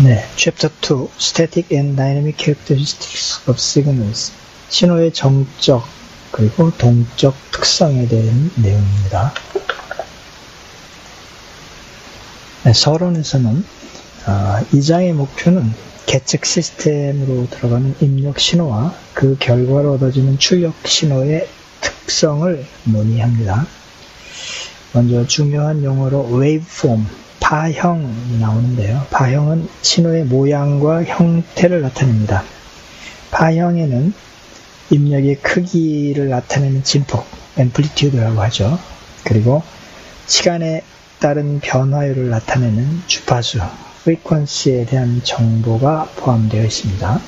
네, Chapter 2, Static and Dynamic Characteristics of Signals. 신호의 정적 그리고 동적 특성에 대한 내용입니다. 네, 서론에서는 이 장의 목표는 계측 시스템으로 들어가는 입력 신호와 그 결과로 얻어지는 출력 신호의 특성을 논의합니다. 먼저 중요한 용어로 waveform, 파형이 나오는데요. 파형은 신호의 모양과 형태를 나타냅니다. 파형에는 입력의 크기를 나타내는 진폭, 앰플리튜드라고 하죠. 그리고 시간에 따른 변화율을 나타내는 주파수, frequency에 대한 정보가 포함되어 있습니다.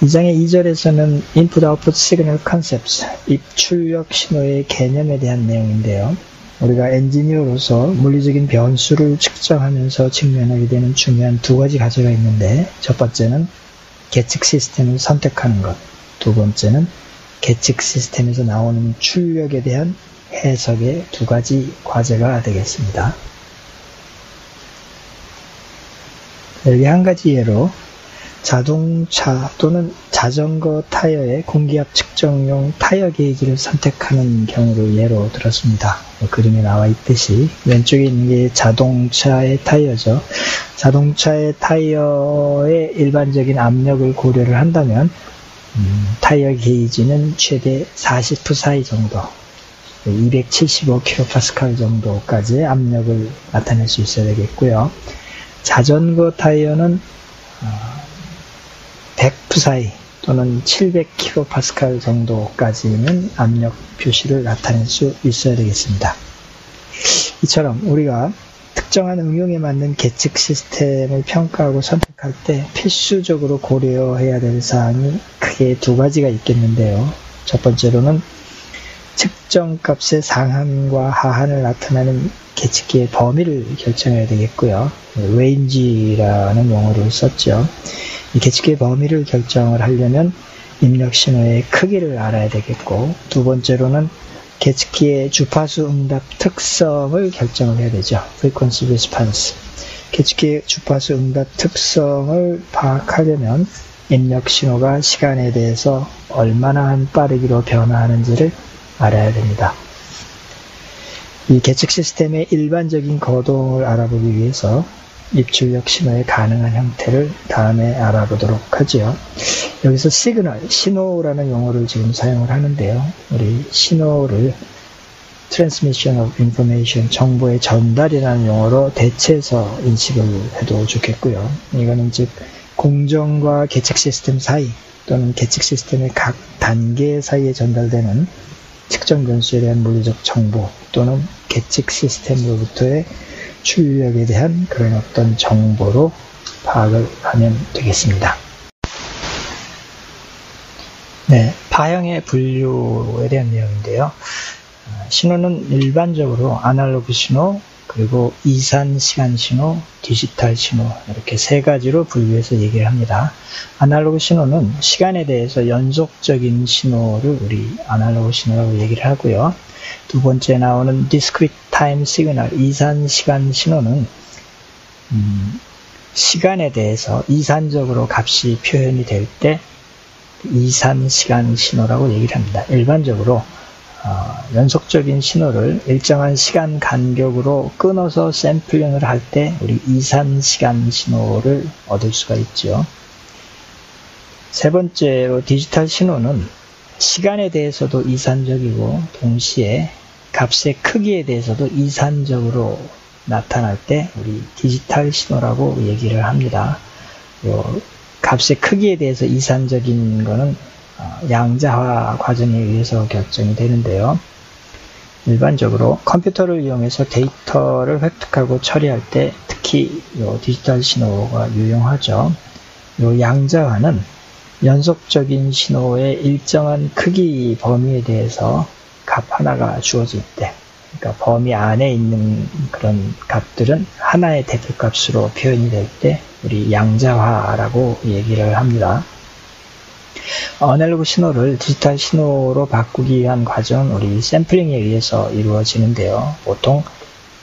이 장의 2절에서는 Input Output Signal Concepts, 입출력 신호의 개념에 대한 내용인데요. 우리가 엔지니어로서 물리적인 변수를 측정하면서 직면하게 되는 중요한 두 가지 과제가 있는데, 첫 번째는 계측 시스템을 선택하는 것, 두 번째는 계측 시스템에서 나오는 출력에 대한 해석의 두 가지 과제가 되겠습니다. 여기 한 가지 예로 자동차 또는 자전거 타이어의 공기압 측정용 타이어 게이지를 선택하는 경우를 예로 들었습니다. 그림에 나와 있듯이 왼쪽에 있는 게 자동차의 타이어죠. 자동차의 타이어의 일반적인 압력을 고려를 한다면 타이어 게이지는 최대 40psi 정도, 275kPa 정도까지의 압력을 나타낼 수 있어야 되겠고요. 자전거 타이어는 100psi 또는 700kPa 정도까지는 압력 표시를 나타낼 수 있어야 되겠습니다. 이처럼 우리가 특정한 응용에 맞는 계측 시스템을 평가하고 선택할 때 필수적으로 고려해야 될 사항이 크게 두 가지가 있겠는데요. 첫 번째로는 측정값의 상한과 하한을 나타내는 계측기의 범위를 결정해야 되겠고요. range라는 용어를 썼죠. 이 계측기의 범위를 결정을 하려면 입력 신호의 크기를 알아야 되겠고, 두 번째로는 계측기의 주파수 응답 특성을 결정을 해야 되죠. frequency response. 계측기의 주파수 응답 특성을 파악하려면 입력 신호가 시간에 대해서 얼마나 빠르기로 변화하는지를 알아야 됩니다. 이 계측 시스템의 일반적인 거동을 알아보기 위해서 입출력 신호의 가능한 형태를 다음에 알아보도록 하죠. 여기서 시그널, 신호라는 용어를 지금 사용을 하는데요. 우리 신호를 transmission of information, 정보의 전달이라는 용어로 대체해서 인식을 해도 좋겠고요. 이거는 즉 공정과 계측 시스템 사이 또는 계측 시스템의 각 단계 사이에 전달되는 측정 변수에 대한 물리적 정보 또는 계측 시스템으로부터의 출력에 대한 그런 어떤 정보로 파악을 하면 되겠습니다. 네, 파형의 분류에 대한 내용인데요. 신호는 일반적으로 아날로그 신호, 그리고 이산 시간 신호, 디지털 신호, 이렇게 세 가지로 분류해서 얘기를 합니다. 아날로그 신호는 시간에 대해서 연속적인 신호를 우리 아날로그 신호라고 얘기를 하고요. 두 번째 나오는 discrete time signal, 이산 시간 신호는 시간에 대해서 이산적으로 값이 표현이 될 때 이산 시간 신호라고 얘기를 합니다. 일반적으로 연속적인 신호를 일정한 시간 간격으로 끊어서 샘플링을 할 때 우리 이산 시간 신호를 얻을 수가 있죠. 세 번째로 디지털 신호는 시간에 대해서도 이산적이고 동시에 값의 크기에 대해서도 이산적으로 나타날 때 우리 디지털 신호라고 얘기를 합니다. 값의 크기에 대해서 이산적인 거는 양자화 과정에 의해서 결정이 되는데요. 일반적으로 컴퓨터를 이용해서 데이터를 획득하고 처리할 때 특히 디지털 신호가 유용하죠. 양자화는 연속적인 신호의 일정한 크기 범위에 대해서 값 하나가 주어질 때, 그러니까 범위 안에 있는 그런 값들은 하나의 대표값으로 표현이 될 때 우리 양자화라고 얘기를 합니다. 아날로그 신호를 디지털 신호로 바꾸기 위한 과정은 우리 샘플링에 의해서 이루어지는데요. 보통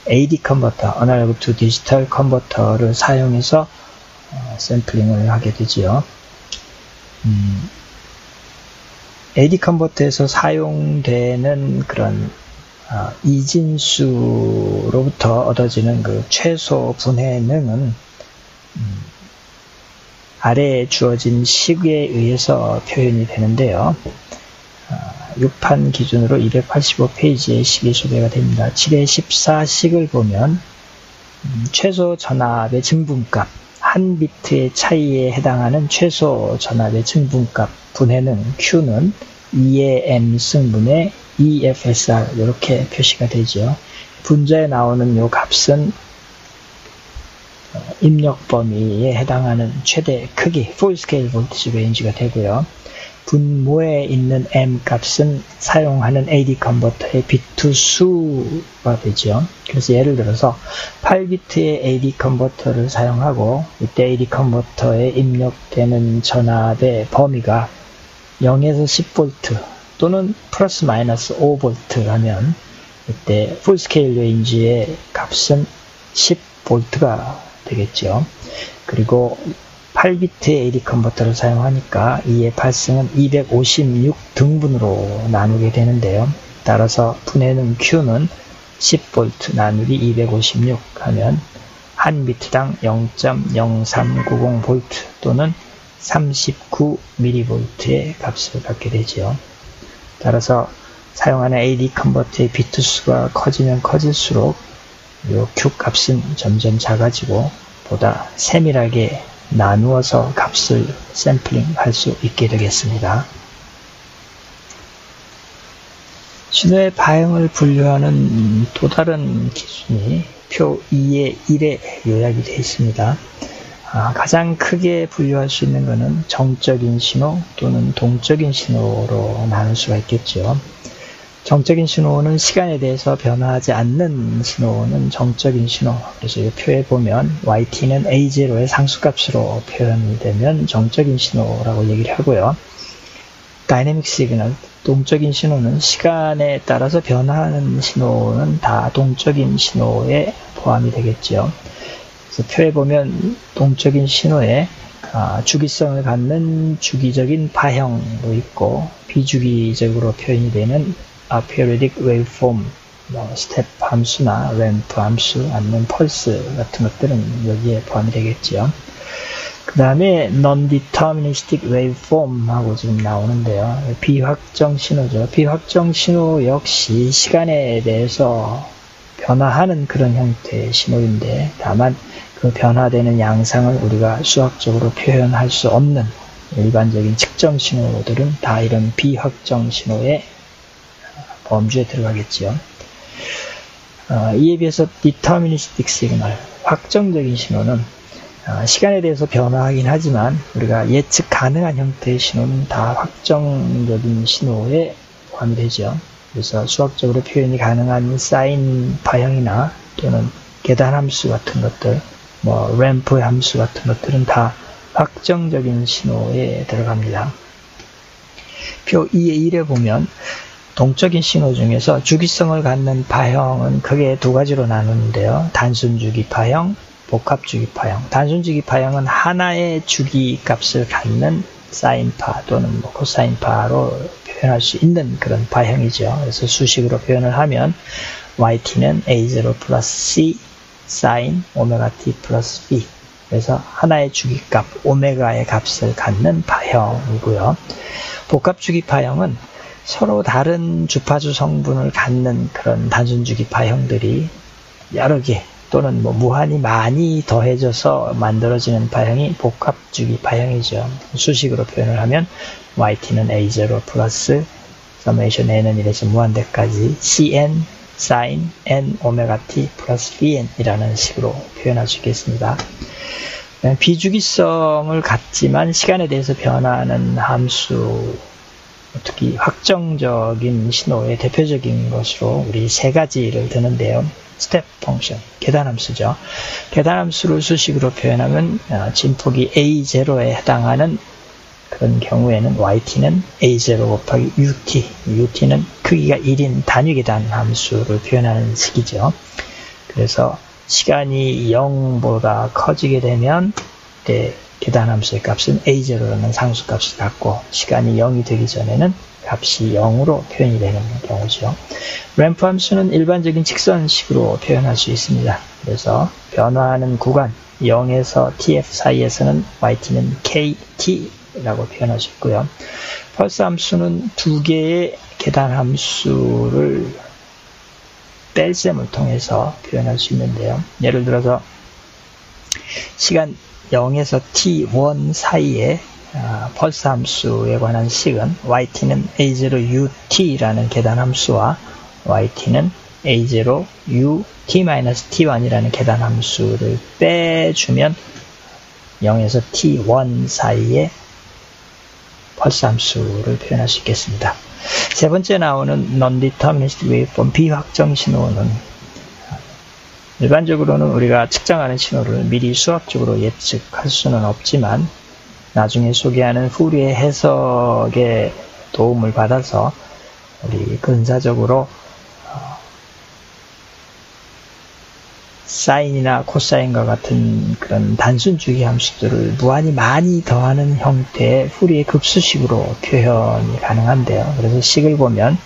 AD 컨버터, 어널로그 투 디지털 컨버터를 사용해서 샘플링을 하게 되지요. AD 컨버터에서 사용되는 그런 이진수로부터 얻어지는 그 최소 분해능은 아래에 주어진 식에 의해서 표현이 되는데요. 6판 기준으로 285페이지의 식이 소개가 됩니다. 7의 14식을 보면 최소 전압의 증분값, 한 비트의 차이에 해당하는 최소 전압의 증분값 분해능 Q는 2의 M 승분의 EFSR 이렇게 표시가 되죠. 분자에 나오는 이 값은 입력 범위에 해당하는 최대 크기, 풀 스케일 볼티지 레인지가 되고요. 분모에 있는 M 값은 사용하는 AD 컨버터의 비트 수가 되죠. 그래서 예를 들어서 8비트의 AD 컨버터를 사용하고 이때 AD 컨버터에 입력되는 전압의 범위가 0에서 10V 또는 플러스 마이너스 5V라면 이때 풀 스케일 레인지의 값은 10V가 되겠죠. 그리고 8비트의 AD 컨버터를 사용하니까 이의 8승은 256 등분으로 나누게 되는데요. 따라서 분해능 Q는 10V 나누기 256 하면 한 비트당 0.0390V 또는 39mV의 값을 갖게 되죠. 따라서 사용하는 AD 컨버터의 비트 수가 커지면 커질수록 이 Q 값은 점점 작아지고 보다 세밀하게 나누어서 값을 샘플링 할 수 있게 되겠습니다. 신호의 파형을 분류하는 또 다른 기준이 표 2의 1에 요약이 되어 있습니다. 가장 크게 분류할 수 있는 것은 정적인 신호 또는 동적인 신호로 나눌 수가 있겠죠. 정적인 신호는 시간에 대해서 변화하지 않는 신호는 정적인 신호. 그래서 이 표에 보면 yt는 a0의 상수값으로 표현이 되면 정적인 신호라고 얘기를 하고요. 다이내믹 시그널, 동적인 신호는 시간에 따라서 변화하는 신호는 다 동적인 신호에 포함이 되겠죠. 그래서 표에 보면 동적인 신호에 주기성을 갖는 주기적인 파형도 있고 비주기적으로 표현이 되는 periodic waveform, 스텝 함수나 램프 함수, 아니면 펄스 같은 것들은 여기에 포함이 되겠죠. 그 다음에 non-deterministic waveform 하고 지금 나오는데요. 비확정 신호죠. 비확정 신호 역시 시간에 대해서 변화하는 그런 형태의 신호인데 다만 그 변화되는 양상을 우리가 수학적으로 표현할 수 없는 일반적인 측정 신호들은 다 이런 비확정 신호의 범주에 들어가겠죠. 이에 비해서 deterministic signal, 확정적인 신호는 시간에 대해서 변화하긴 하지만 우리가 예측 가능한 형태의 신호는 다 확정적인 신호에 포함이 되죠. 그래서 수학적으로 표현이 가능한 사인 파형이나 또는 계단 함수 같은 것들, 램프 함수 같은 것들은 다 확정적인 신호에 들어갑니다. 표 2의 1에 보면 동적인 신호 중에서 주기성을 갖는 파형은 크게 두 가지로 나누는데요. 단순주기 파형, 복합주기 파형. 단순주기 파형은 하나의 주기 값을 갖는 사인파 또는 코사인파로 표현할 수 있는 그런 파형이죠. 그래서 수식으로 표현을 하면 yt는 a0 플러스 c 사인 오메가 t 플러스 b. 그래서 하나의 주기값 오메가의 값을 갖는 파형이고요. 복합주기 파형은 서로 다른 주파수 성분을 갖는 그런 단순주기 파형들이 여러 개 또는 무한히 많이 더해져서 만들어지는 파형이 복합주기 파형이죠. 수식으로 표현을 하면 yt는 a0 플러스 서메이션 n은 1에서 무한대까지 cn sin n 오메가 t 플러스 bn 이라는 식으로 표현할 수 있겠습니다. 비주기성을 갖지만 시간에 대해서 변화하는 함수, 특히 확정적인 신호의 대표적인 것으로 우리 세 가지를 드는데요. 스텝 펑션, 계단함수죠. 계단함수를 수식으로 표현하면 진폭이 a0에 해당하는 그런 경우에는 yt는 a0 곱하기 ut는 크기가 1인 단위 계단 함수를 표현하는 식이죠. 그래서 시간이 0보다 커지게 되면 그때 계산함수의 값은 a0라는 상수값을 갖고 시간이 0이 되기 전에는 값이 0으로 표현이 되는 경우죠. 램프 함수는 일반적인 직선식으로 표현할 수 있습니다. 그래서 변화하는 구간 0에서 tf 사이에서는 yt는 kt라고 표현할 수 있고요. 펄스 함수는 두 개의 계산함수를 뺄셈을 통해서 표현할 수 있는데요. 예를 들어서 시간 0에서 t1 사이에 펄스 함수에 관한 식은 yt는 a0ut라는 계산함수와 yt는 a0ut-t1이라는 계산함수를 빼주면 0에서 t1 사이에 펄스 함수를 표현할 수 있겠습니다. 세 번째 나오는 non-deterministic waveform 비확정 신호는 일반적으로는 우리가 측정하는 신호를 미리 수학적으로 예측할 수는 없지만 나중에 소개하는 푸리의 해석의 도움을 받아서 우리 근사적으로 사인이나 코사인과 같은 그런 단순 주기 함수들을 무한히 많이 더하는 형태의 푸리의 급수식으로 표현이 가능한데요. 그래서 식을 보면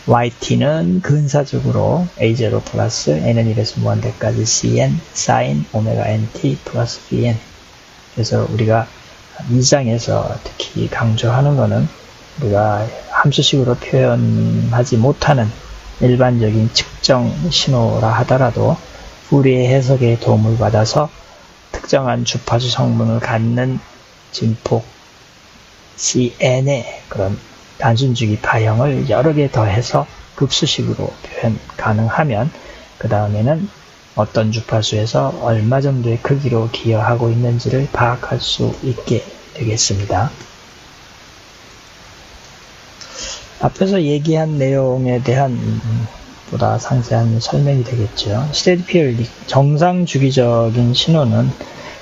yt는 근사적으로 a0 플러스 n은 1에서 무한대까지 cn sin 오메가 nt 플러스 bn. 그래서 우리가 2장에서 특히 강조하는 것은 우리가 함수식으로 표현하지 못하는 일반적인 측정 신호라 하더라도 푸리의 해석의 도움을 받아서 특정한 주파수 성분을 갖는 진폭 cn의 그런 단순주기 파형을 여러 개 더해서 급수식으로 표현 가능하면 그 다음에는 어떤 주파수에서 얼마 정도의 크기로 기여하고 있는지를 파악할 수 있게 되겠습니다. 앞에서 얘기한 내용에 대한 보다 상세한 설명이 되겠죠. 스테디 피리오딕 정상 주기적인 신호는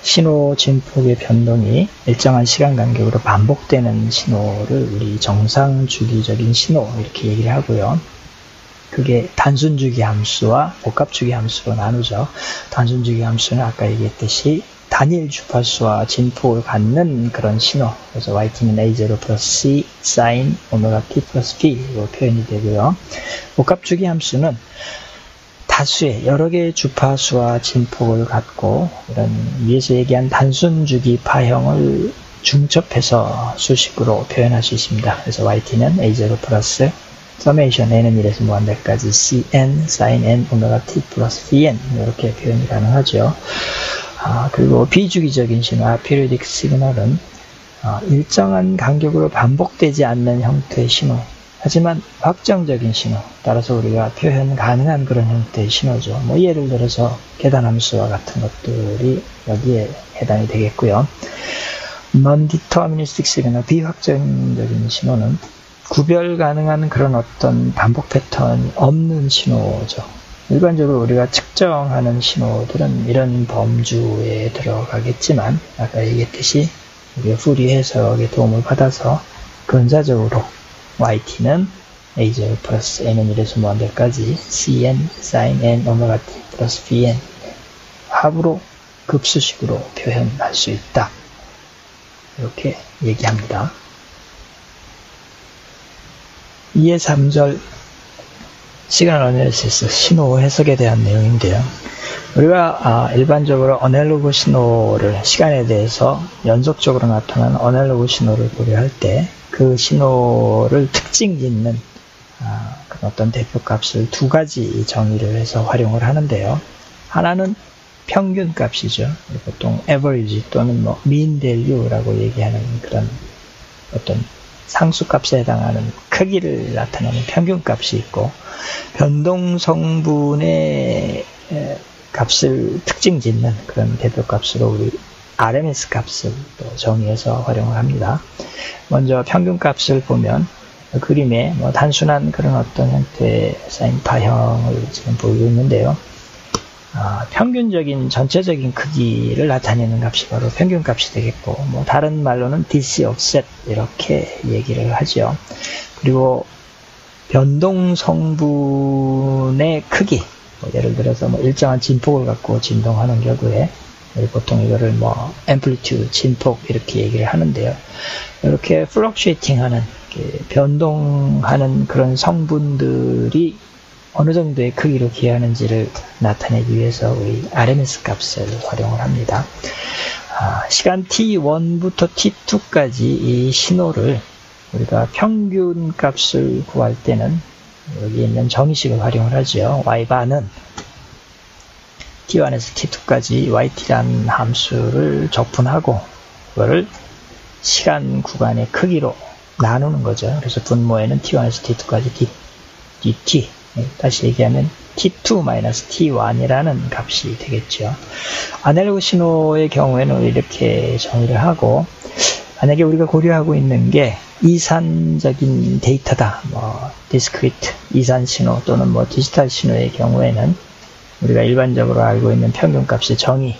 신호 진폭의 변동이 일정한 시간 간격으로 반복되는 신호를 우리 정상 주기적인 신호 이렇게 얘기를 하고요. 그게 단순 주기 함수와 복합 주기 함수로 나누죠. 단순 주기 함수는 아까 얘기했듯이 단일 주파수와 진폭을 갖는 그런 신호. 그래서 yt는 a0 플러스 c sin 오메가 t 플러스 p로 표현이 되고요. 복합 주기 함수는 다수의 여러 개의 주파수와 진폭을 갖고 이런 위에서 얘기한 단순 주기 파형을 중첩해서 수식으로 표현할 수 있습니다. 그래서 yt는 a0 플러스 서메이션 n은 1에서 무한대까지 cn sin n 오메가 t 플러스 bn 이렇게 표현이 가능하죠. 그리고 비주기적인 신호, periodic signal은 일정한 간격으로 반복되지 않는 형태의 신호, 하지만 확정적인 신호, 따라서 우리가 표현 가능한 그런 형태의 신호죠. 예를 들어서 계산함수와 같은 것들이 여기에 해당이 되겠고요. non-deterministic signal, 비확정적인 신호는 구별 가능한 그런 어떤 반복 패턴이 없는 신호죠. 일반적으로 우리가 측정하는 신호들은 이런 범주에 들어가겠지만 아까 얘기했듯이 우리가 푸리 해석의 도움을 받아서 근사적으로 yt는 a0 플러스 n은 1에서 무한대까지 cn sin n 오메가 t 플러스 bn 합으로 급수식으로 표현할 수 있다. 이렇게 얘기합니다. 2의 3절 시그널 어널리시스 신호 해석에 대한 내용인데요. 우리가 일반적으로 어널로그 신호를 시간에 대해서 연속적으로 나타나는 어널로그 신호를 고려할 때 그 신호를 특징 짓는 그런 어떤 대표값을 두 가지 정의를 해서 활용을 하는데요. 하나는 평균값이죠. 보통 average 또는 mean value라고 얘기하는 그런 어떤 상수값에 해당하는 크기를 나타내는 평균값이 있고 변동 성분의 값을 특징 짓는 그런 대표값으로 우리 RMS 값을 또 정의해서 활용을 합니다. 먼저 평균값을 보면 그림에 단순한 그런 어떤 형태의 사인 파형을 지금 보이고 있는데요. 평균적인 전체적인 크기를 나타내는 값이 바로 평균값이 되겠고 다른 말로는 DC offset 이렇게 얘기를 하죠. 그리고 변동 성분의 크기 뭐 예를 들어서 뭐 일정한 진폭을 갖고 진동하는 경우에 보통 이거를 뭐 amplitude, 진폭 이렇게 얘기를 하는데요. 이렇게 fluctuating 하는, 변동하는 그런 성분들이 어느 정도의 크기로 기하는지를 나타내기 위해서 우리 RMS 값을 활용을 합니다. 시간 t1부터 t2까지 이 신호를 우리가 평균 값을 구할 때는 여기 있는 정의식을 활용을 하죠. y바는 t1에서 t2까지 yt라는 함수를 적분하고 그거를 시간 구간의 크기로 나누는 거죠. 그래서 분모에는 t1에서 t2까지 dt, 다시 얘기하면 t2-t1이라는 값이 되겠죠. 아날로그 신호의 경우에는 이렇게 정의를 하고, 만약에 우리가 고려하고 있는 게 이산적인 데이터다, 뭐 디스크리트 이산 신호 또는 뭐 디지털 신호의 경우에는 우리가 일반적으로 알고 있는 평균값의 정의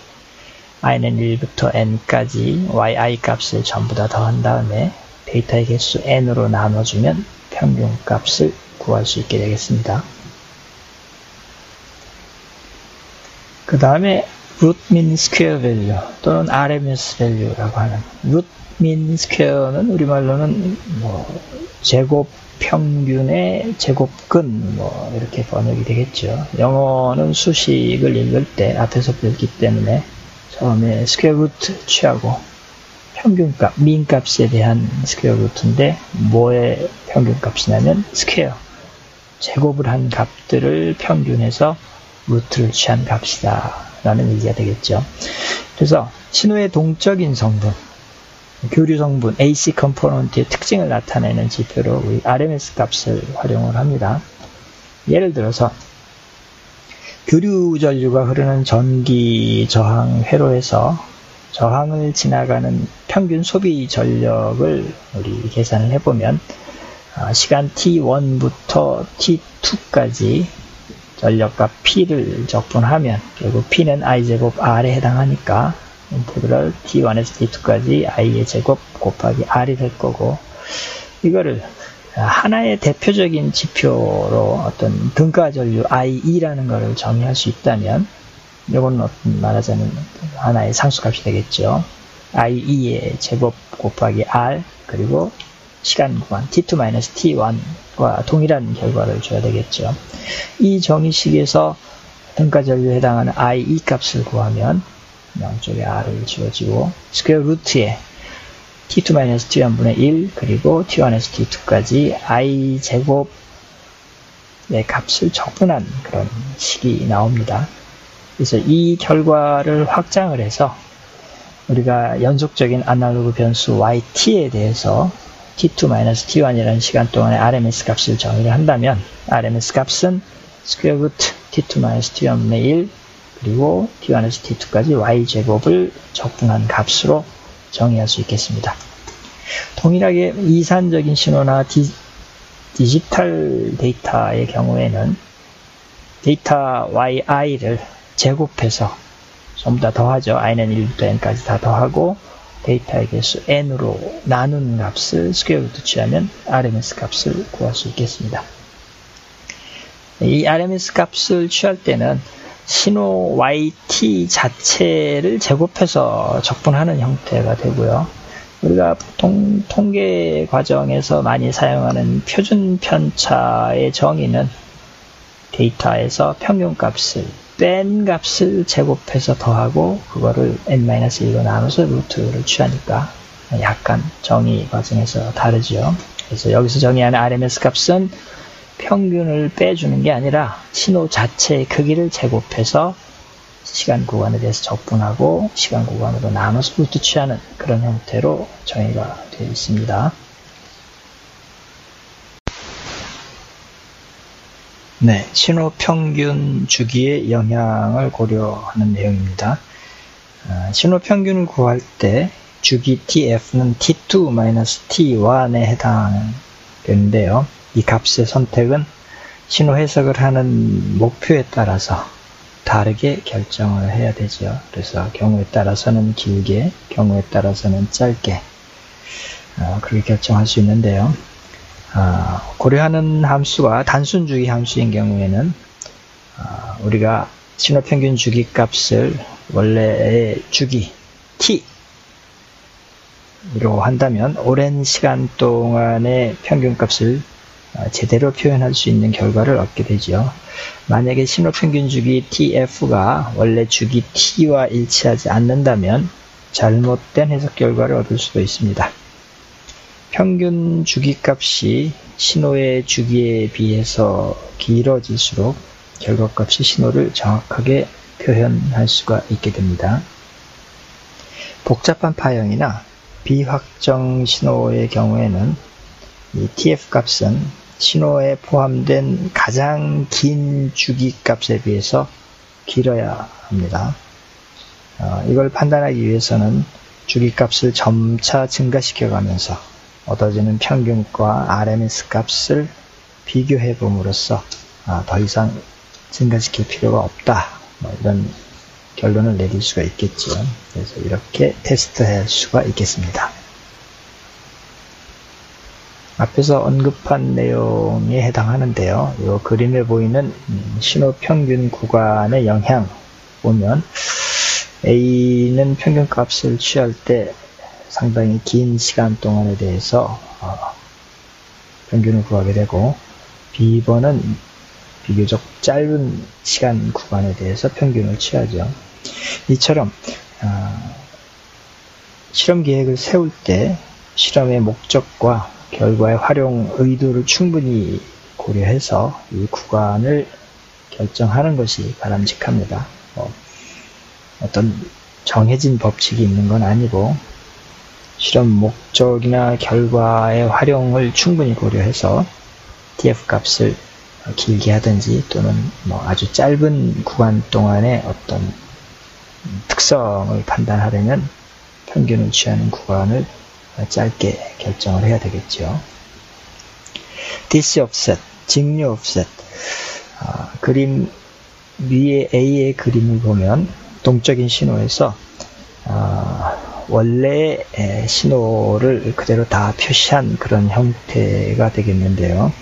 i는 1부터 n까지 yi 값을 전부 다 더한 다음에 데이터의 개수 n으로 나눠주면 평균값을 구할 수 있게 되겠습니다. 그 다음에 root mean square value 또는 RMS value라고 하는, root mean square는 우리말로는 뭐 제곱 평균의 제곱근 뭐 이렇게 번역이 되겠죠. 영어는 수식을 읽을 때 앞에서 배웠기 때문에 처음에 square root 취하고 평균값, mean 값에 대한 square root인데 뭐의 평균값이냐면 square, 제곱을 한 값들을 평균해서 루트를 취한 값이다 라는 얘기가 되겠죠. 그래서 신호의 동적인 성분, 교류 성분, AC 컴포넌트의 특징을 나타내는 지표로 우리 RMS 값을 활용을 합니다. 예를 들어서 교류 전류가 흐르는 전기 저항 회로에서 저항을 지나가는 평균 소비 전력을 우리 계산을 해보면 시간 t1부터 t2까지 전력값 P를 적분하면 결국 P는 I제곱 R에 해당하니까 인테그럴 T1에서 T2까지 I의 제곱 곱하기 R이 될 거고, 이거를 하나의 대표적인 지표로 어떤 등가 전류 IE라는 것을 정의할 수 있다면 이건 말하자면 하나의 상수값이 되겠죠. IE의 제곱 곱하기 R 그리고 시간 구간 t2-t1과 동일한 결과를 줘야 되겠죠. 이 정의식에서 등가 전류에 해당하는 IE 값을 구하면 양쪽에 R을 지워지고 스퀘어 루트에 t2-t1분의 1 그리고 t1에서 t2까지 I 제곱의 값을 적분한 그런 식이 나옵니다. 그래서 이 결과를 확장을 해서 우리가 연속적인 아날로그 변수 yt에 대해서 t2-t1이라는 시간 동안의 RMS 값을 정의를 한다면 RMS 값은 스퀘어 루트 t2-t1분의 1 그리고 t1에서 t2까지 y제곱을 적분한 값으로 정의할 수 있겠습니다. 동일하게 이산적인 신호나 디지털 데이터의 경우에는 데이터 yi를 제곱해서 전부 다 더하죠. i는 1부터 n까지 다 더하고 데이터의 개수 n으로 나눈 값을 스퀘어 루트 취하면 RMS 값을 구할 수 있겠습니다. 이 RMS 값을 취할 때는 신호 YT 자체를 제곱해서 적분하는 형태가 되고요. 우리가 보통 통계 과정에서 많이 사용하는 표준 편차의 정의는 데이터에서 평균값을 뺀 값을 제곱해서 더하고 그거를 n-1로 나눠서 루트를 취하니까 약간 정의 과정에서 다르죠. 그래서 여기서 정의하는 RMS 값은 평균을 빼주는 게 아니라 신호 자체의 크기를 제곱해서 시간 구간에 대해서 적분하고 시간 구간으로 나눠서 루트 취하는 그런 형태로 정의가 되어 있습니다. 네, 신호 평균 주기의 영향을 고려하는 내용입니다. 신호 평균을 구할 때 주기 TF는 T2-T1에 해당되는데요. 이 값의 선택은 신호 해석을 하는 목표에 따라서 다르게 결정을 해야 되죠. 그래서 경우에 따라서는 길게, 경우에 따라서는 짧게 그렇게 결정할 수 있는데요. 고려하는 함수가 단순 주기 함수인 경우에는 우리가 신호평균 주기값을 원래의 주기 t로 한다면 오랜 시간 동안의 평균값을 제대로 표현할 수 있는 결과를 얻게 되죠. 만약에 신호평균 주기 tf가 원래 주기 t와 일치하지 않는다면 잘못된 해석 결과를 얻을 수도 있습니다. 평균 주기값이 신호의 주기에 비해서 길어질수록 결과값이 신호를 정확하게 표현할 수가 있게 됩니다. 복잡한 파형이나 비확정 신호의 경우에는 이 tf 값은 신호에 포함된 가장 긴 주기값에 비해서 길어야 합니다. 이걸 판단하기 위해서는 주기값을 점차 증가시켜가면서 얻어지는 평균과 RMS 값을 비교해 봄으로써 더 이상 증가시킬 필요가 없다, 이런 결론을 내릴 수가 있겠죠. 그래서 이렇게 테스트할 수가 있겠습니다. 앞에서 언급한 내용에 해당하는데요. 이 그림에 보이는 신호평균 구간의 영향 보면 A는 평균값을 취할 때 상당히 긴 시간 동안에 대해서 평균을 구하게 되고, B번은 비교적 짧은 시간 구간에 대해서 평균을 취하죠. 이처럼 실험 계획을 세울 때 실험의 목적과 결과의 활용 의도를 충분히 고려해서 이 구간을 결정하는 것이 바람직합니다. 어떤 정해진 법칙이 있는 건 아니고 실험 목적이나 결과의 활용을 충분히 고려해서 TF 값을 길게 하든지 또는 아주 짧은 구간 동안의 어떤 특성을 판단하려면 평균을 취하는 구간을 짧게 결정을 해야 되겠죠. DC offset, 직류 offset. 그림 위에 A의 그림을 보면 동적인 신호에서 원래의 신호를 그대로 다 표시한 그런 형태가 되겠는데요.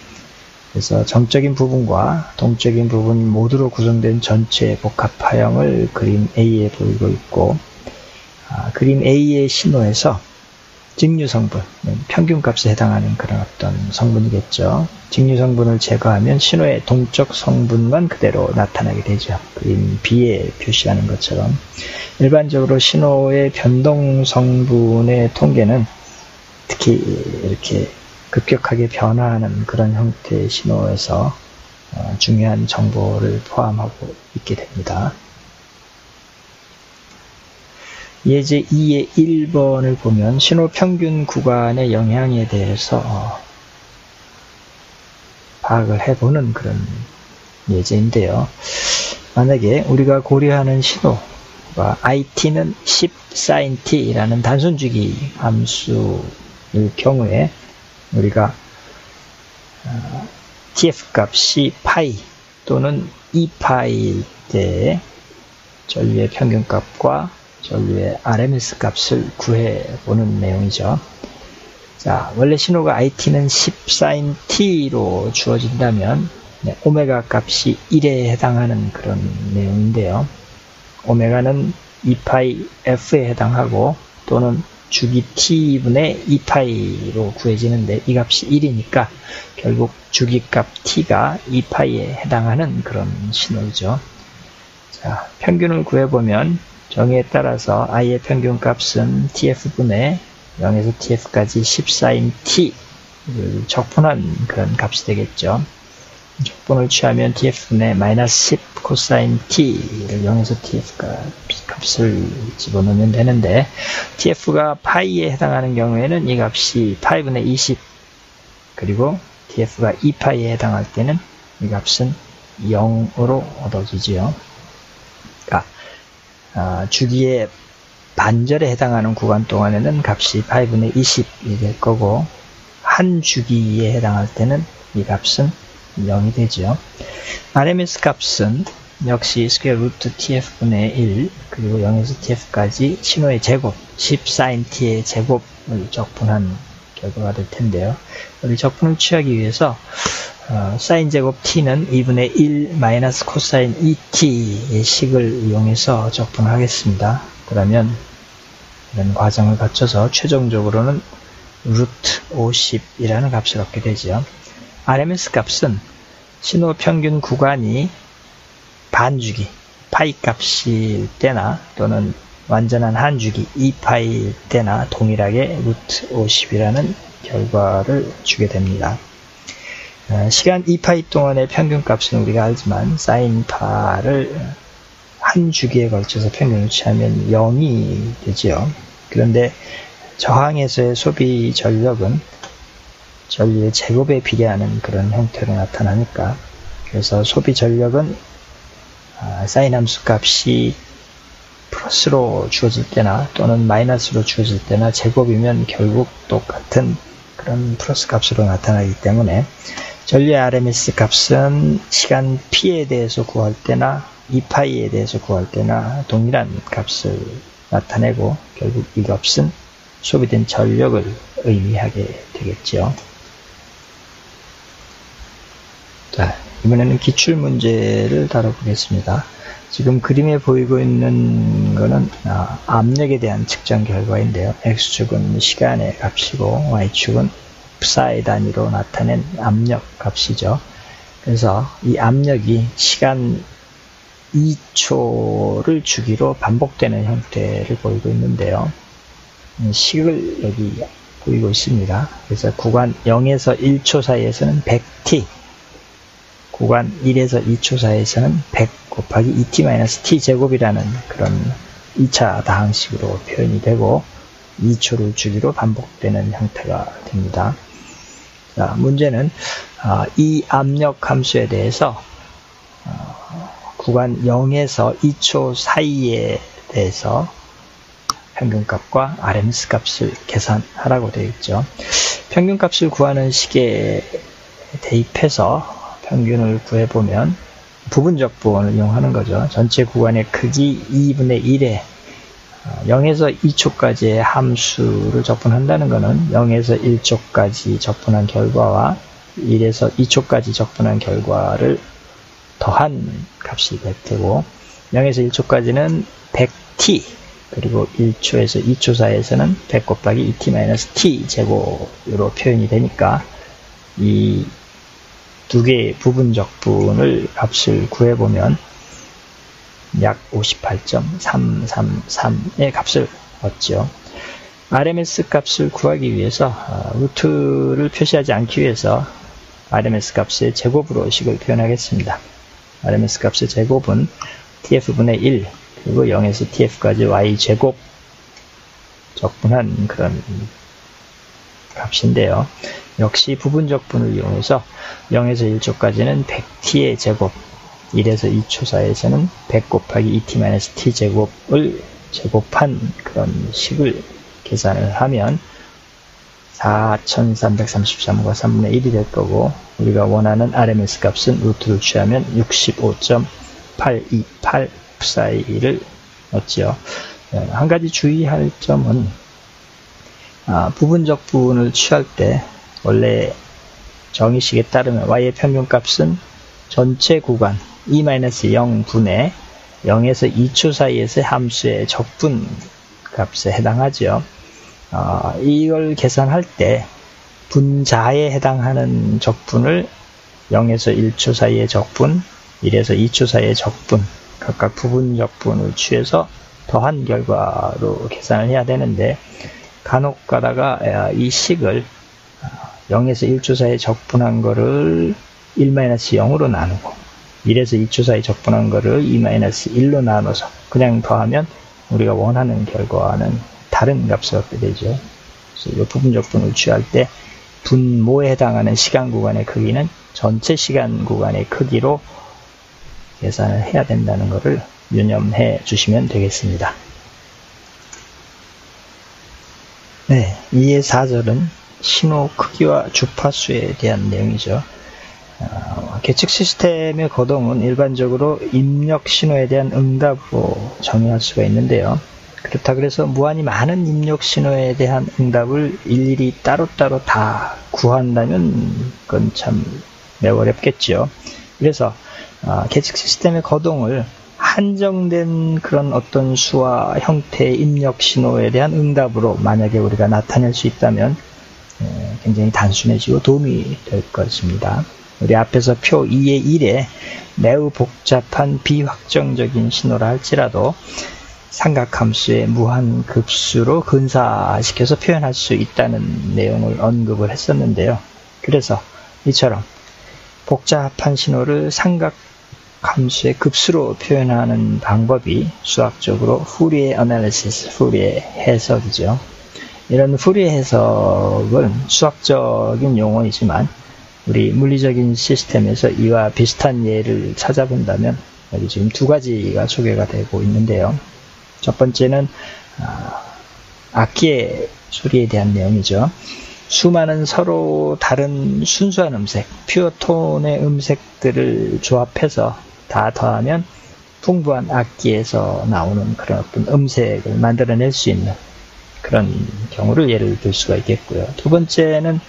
그래서 정적인 부분과 동적인 부분 모두로 구성된 전체 복합파형을 그림 A에 보이고 있고, 그림 A의 신호에서 직류 성분, 평균값에 해당하는 그런 어떤 성분이겠죠. 직류 성분을 제거하면 신호의 동적 성분만 그대로 나타나게 되죠. 그림 B에 표시하는 것처럼. 일반적으로 신호의 변동 성분의 통계는 특히 이렇게 급격하게 변화하는 그런 형태의 신호에서 중요한 정보를 포함하고 있게 됩니다. 예제 2의 1번을 보면 신호 평균 구간의 영향에 대해서 파악을 해보는 그런 예제인데요. 만약에 우리가 고려하는 신호가 it는 10sint라는 단순주기 함수일 경우에 우리가 tf 값이 파이 또는 2파이일 때 전류의 평균값과 전류의 RMS 값을 구해보는 내용이죠. 자, 원래 신호가 it는 10sin t로 주어진다면 오메가 값이 1에 해당하는 그런 내용인데요. 오메가는 2파이 f에 해당하고 또는 주기 t분의 2파이로 구해지는데 이 값이 1이니까 결국 주기값 t가 2파이에 해당하는 그런 신호죠. 자, 평균을 구해보면 정의에 따라서 i의 평균값은 tf분의 0에서 tf까지 10sin t를 적분한 그런 값이 되겠죠. 적분을 취하면 tf분의 마이너스 10 cosine t를 0에서 tf 값을 집어넣으면 되는데, tf가 파이에 해당하는 경우에는 이 값이 파이분의 20, 그리고 tf가 2파이에 해당할 때는 이 값은 0으로 얻어지지요. 주기의 반절에 해당하는 구간 동안에는 값이 파이분의 20이 될 거고, 한 주기에 해당할 때는 이 값은 0이 되죠. RMS 값은 역시 스퀘어 루트 tf분의 1 그리고 0에서 tf까지 신호의 제곱 10sin t의 제곱을 적분한 결과가 될 텐데요. 우리 적분을 취하기 위해서 사인 제곱 t는 2분의 1 마이너스 코사인 2t의 식을 이용해서 적분하겠습니다. 그러면 이런 과정을 거쳐서 최종적으로는 루트 50이라는 값을 얻게 되죠. RMS 값은 신호 평균 구간이 반주기, 파이 값일 때나 또는 완전한 한주기, 2파이일 때나 동일하게 루트 50이라는 결과를 주게 됩니다. 시간 2파이 동안의 평균값은 우리가 알지만 사인파를 한 주기에 걸쳐서 평균을 취하면 0이 되지요. 그런데 저항에서의 소비 전력은 전류의 제곱에 비례하는 그런 형태로 나타나니까, 그래서 소비 전력은 사인 함수 값이 플러스로 주어질 때나 또는 마이너스로 주어질 때나 제곱이면 결국 똑같은 그런 플러스 값으로 나타나기 때문에 전류의 RMS 값은 시간 P에 대해서 구할 때나 2파이에 대해서 구할 때나 동일한 값을 나타내고, 결국 이 값은 소비된 전력을 의미하게 되겠죠. 자, 이번에는 기출문제를 다뤄보겠습니다. 지금 그림에 보이고 있는 것은 압력에 대한 측정 결과인데요. X축은 시간의 값이고 Y축은 psi 단위로 나타낸 압력 값이죠. 그래서 이 압력이 시간 2초를 주기로 반복되는 형태를 보이고 있는데요. 식을 여기 보이고 있습니다. 그래서 구간 0에서 1초 사이에서는 100t, 구간 1에서 2초 사이에서는 100 곱하기 2t-t 제곱이라는 그런 2차 다항식으로 표현이 되고 2초를 주기로 반복되는 형태가 됩니다. 자, 문제는 이 압력 함수에 대해서 구간 0에서 2초 사이에 대해서 평균값과 RMS 값을 계산하라고 되어 있죠. 평균값을 구하는 식에 대입해서 평균을 구해보면 부분적 부호를 이용하는 거죠. 전체 구간의 크기 2분의 1에 0에서 2초까지의 함수를 적분한다는 것은 0에서 1초까지 적분한 결과와 1에서 2초까지 적분한 결과를 더한 값이 될 테고, 0에서 1초까지는 100t, 그리고 1초에서 2초 사이에서는 100 곱하기 2t-t 제곱으로 표현이 되니까 이 두 개의 부분적분을 값을 구해보면 약 58.333의 값을 얻죠. RMS 값을 구하기 위해서 루트를 표시하지 않기 위해서 RMS 값의 제곱으로 식을 표현하겠습니다. RMS 값의 제곱은 tf분의 1 그리고 0에서 tf까지 y제곱 적분한 그런 값인데요. 역시 부분적분을 이용해서 0에서 1초까지는 100t의 제곱, 1에서 2초 사이에서는 100 곱하기 2t-t 제곱을 제곱한 그런 식을 계산을 하면 4333과 3분의 1이 될 거고, 우리가 원하는 RMS 값은 루트를 취하면 65.828 psi를 얻죠. 한 가지 주의할 점은 부분적분을 취할 때 원래 정의식에 따르면 y의 평균값은 전체 구간 2-0분의 0에서 2초 사이에서의 함수의 적분 값에 해당하죠. 이걸 계산할 때 분자에 해당하는 적분을 0에서 1초 사이의 적분, 1에서 2초 사이의 적분, 각각 부분적분을 취해서 더한 결과로 계산을 해야 되는데, 간혹 가다가 이 식을 0에서 1초 사이에 적분한 거를 1-0으로 나누고 1에서 2초 사이에 적분한 거를 2-1로 나눠서 그냥 더하면 우리가 원하는 결과와는 다른 값을 얻게 되죠. 그래서 이 부분적분을 취할 때 분모에 해당하는 시간 구간의 크기는 전체 시간 구간의 크기로 계산을 해야 된다는 것을 유념해 주시면 되겠습니다. 네, 2의 4절은 신호 크기와 주파수에 대한 내용이죠. 계측 시스템의 거동은 일반적으로 입력 신호에 대한 응답으로 정의할 수가 있는데요. 그렇다 그래서 무한히 많은 입력 신호에 대한 응답을 일일이 따로따로 다 구한다면 그건 참 매우 어렵겠죠. 그래서 계측 시스템의 거동을 한정된 그런 어떤 수와 형태의 입력 신호에 대한 응답으로 만약에 우리가 나타낼 수 있다면 굉장히 단순해지고 도움이 될 것입니다. 우리 앞에서 표 2의 1에 매우 복잡한 비확정적인 신호라 할지라도 삼각함수의 무한급수로 근사시켜서 표현할 수 있다는 내용을 언급을 했었는데요. 그래서 이처럼 복잡한 신호를 삼각함수의 급수로 표현하는 방법이 수학적으로 후리에 어널리시스, 후리에 해석이죠. 이런 후리에 해석은 수학적인 용어이지만 우리 물리적인 시스템에서 이와 비슷한 예를 찾아본다면 여기 지금 두 가지가 소개가 되고 있는데요. 첫 번째는 악기의 소리에 대한 내용이죠. 수많은 서로 다른 순수한 음색, 퓨어톤의 음색들을 조합해서 다 더하면 풍부한 악기에서 나오는 그런 어떤 음색을 만들어낼 수 있는 그런 경우를 예를 들 수가 있겠고요. 두 번째는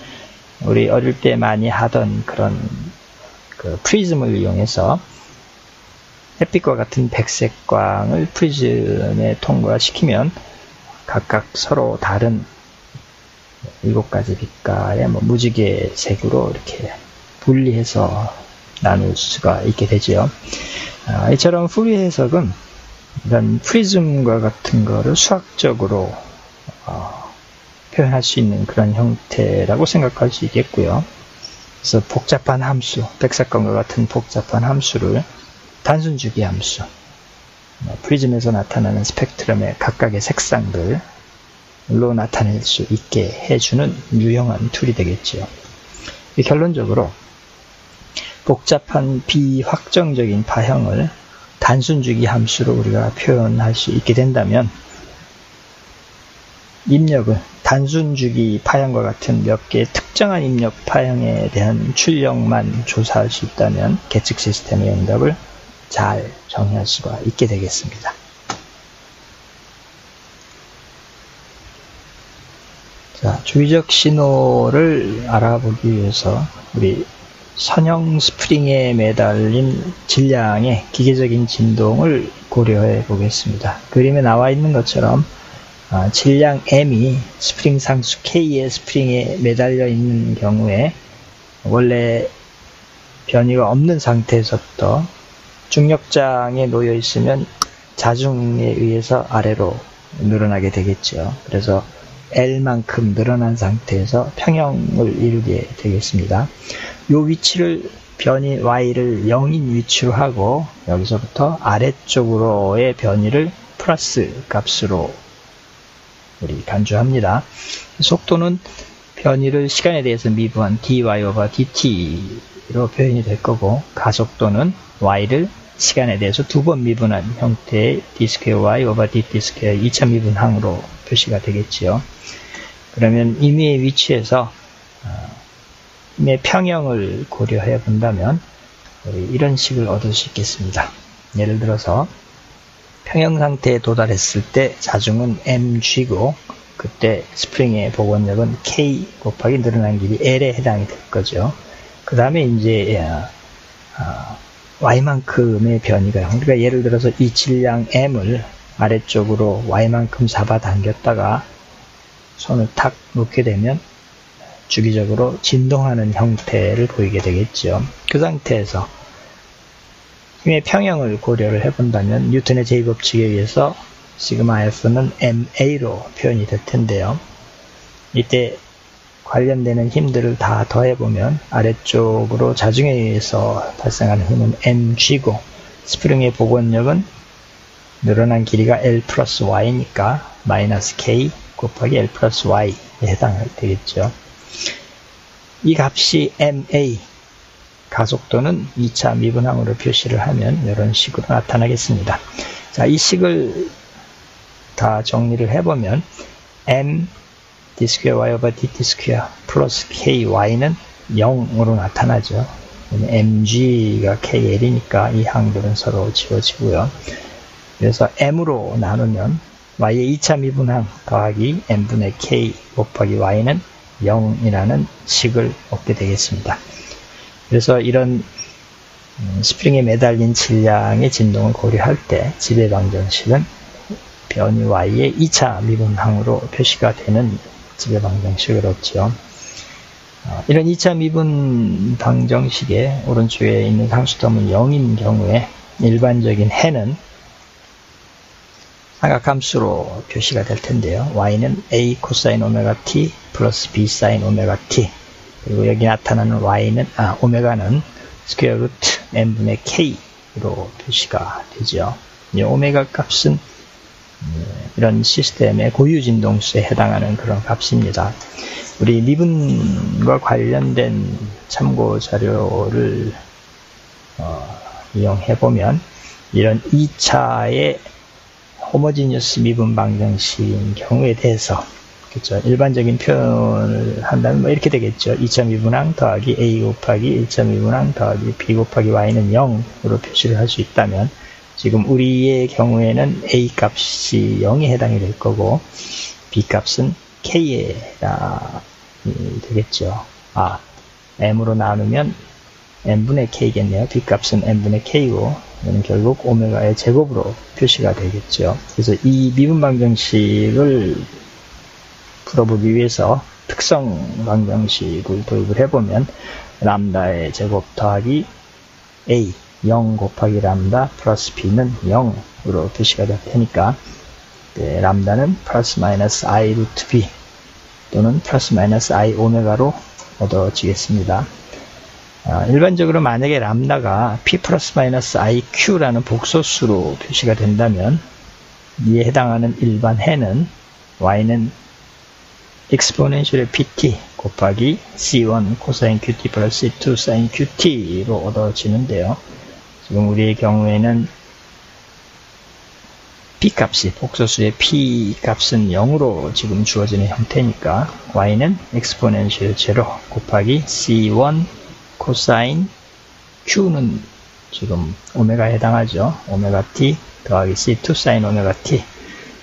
우리 어릴 때 많이 하던 그런 프리즘을 이용해서 햇빛과 같은 백색광을 프리즘에 통과시키면 각각 서로 다른 7가지 빛깔의 무지개색으로 이렇게 분리해서 나눌 수가 있게 되죠. 이처럼 후리 해석은 이런 프리즘과 같은 거를 수학적으로 표현할 수 있는 그런 형태라고 생각할 수 있겠고요. 그래서 복잡한 함수, 백색광과 같은 복잡한 함수를 단순주기 함수, 프리즘에서 나타나는 스펙트럼의 각각의 색상들로 나타낼 수 있게 해주는 유용한 툴이 되겠지요. 결론적으로 복잡한 비확정적인 파형을 단순주기 함수로 우리가 표현할 수 있게 된다면 입력을 단순주기 파형과 같은 몇 개의 특정한 입력 파형에 대한 출력만 조사할 수 있다면 계측 시스템의 응답을 잘 정의할 수가 있게 되겠습니다. 자, 주기적 신호를 알아보기 위해서 우리 선형 스프링에 매달린 질량의 기계적인 진동을 고려해 보겠습니다. 그림에 나와 있는 것처럼 질량 m이 스프링 상수 k의 스프링에 매달려 있는 경우에 원래 변이가 없는 상태에서부터 중력장에 놓여 있으면 자중에 의해서 아래로 늘어나게 되겠죠. 그래서 L만큼 늘어난 상태에서 평형을 이루게 되겠습니다. 이 위치를 변이 Y를 0인 위치로 하고 여기서부터 아래쪽으로의 변이를 플러스 값으로 우리 간주합니다. 속도는 변이를 시간에 대해서 미분한 dy/dt로 표현이 될 거고 가속도는 y를 시간에 대해서 2번 미분한 형태의 d²y/dt² 2차 미분항으로 표시가 되겠지요. 그러면 임의의 위치에서 임의 평형을 고려해 본다면 이런 식을 얻을 수 있겠습니다. 예를 들어서 평형 상태에 도달했을 때 자중은 mg고 그때 스프링의 복원력은 k 곱하기 늘어난 길이 l에 해당이 될 거죠. 그 다음에 이제 y만큼의 변이가 그러니까 예를 들어서 이 질량 m을 아래쪽으로 y만큼 잡아당겼다가 손을 탁 놓게 되면 주기적으로 진동하는 형태를 보이게 되겠죠. 그 상태에서 힘의 평형을 고려를 해본다면 뉴턴의 제2법칙에 의해서 시그마 F는 ma로 표현이 될 텐데요. 이때 관련되는 힘들을 다 더해보면 아래쪽으로 자중에 의해서 발생하는 힘은 mg고 스프링의 복원력은 늘어난 길이가 L 플러스 y니까 마이너스 k 곱하기 L 플러스 y에 해당되겠죠. 이 값이 ma, 가속도는 2차 미분항으로 표시를 하면 이런 식으로 나타나겠습니다. 자, 이 식을 다 정리를 해보면 m d²y/dt² 플러스 ky는 0으로 나타나죠. mg가 kl이니까 이 항들은 서로 지워지고요. 그래서 m으로 나누면 y의 2차 미분항 더하기 m분의 k 곱하기 y는 0이라는 식을 얻게 되겠습니다. 그래서 이런 스프링에 매달린 질량의 진동을 고려할 때 지배 방정식은 변이 y의 2차 미분항으로 표시가 되는 지배 방정식을 얻죠. 이런 2차 미분 방정식의 오른쪽에 있는 상수점은 0인 경우에 일반적인 해는 삼각함수로 표시가 될 텐데요. y는 a 코사인 오메가 t 플러스 b 사인 오메가 t, 그리고 여기 나타나는 오메가는 스퀘어 루트 n분의 k로 표시가 되죠. 이 오메가 값은 이런 시스템의 고유 진동수에 해당하는 그런 값입니다. 우리 미분과 관련된 참고 자료를 이용해 보면 이런 2차의 호모지니어스 미분 방정식인 경우에 대해서, 그렇죠, 일반적인 표현을 한다면 뭐 이렇게 되겠죠. 2차 미분항 더하기 a 곱하기 1차 미분항 더하기 b 곱하기 y는 0으로 표시를 할 수 있다면, 지금 우리의 경우에는 a 값이 0에 해당이 될 거고 b 값은 k에 해당이 되겠죠. m으로 나누면 n분의 k겠네요. b 값은 n분의 k고, 이는 결국 오메가의 제곱으로 표시가 되겠죠. 그래서 이 미분 방정식을 풀어보기 위해서 특성 방정식을 도입을 해보면 람다의 제곱 더하기 a 0 곱하기 람다 플러스 b는 0으로 표시가 될 테니까 람다는 플러스 마이너스 i 루트 b 또는 플러스 마이너스 i 오메가로 얻어지겠습니다. 일반적으로 만약에 람다가 p 플러스 마이너스 iq라는 복소수로 표시가 된다면 이에 해당하는 일반 해는 y는 exponential pt 곱하기 c1 코사인 qt 플러스 c2 사인 qt로 얻어지는데요. 지금 우리의 경우에는 p 값이, 복소수의 p 값은 0으로 지금 주어지는 형태니까 y는 exponential 0 곱하기 c1 코사인 q는 지금 오메가에 해당하죠. 오메가 t 더하기 c2 사인 오메가 t.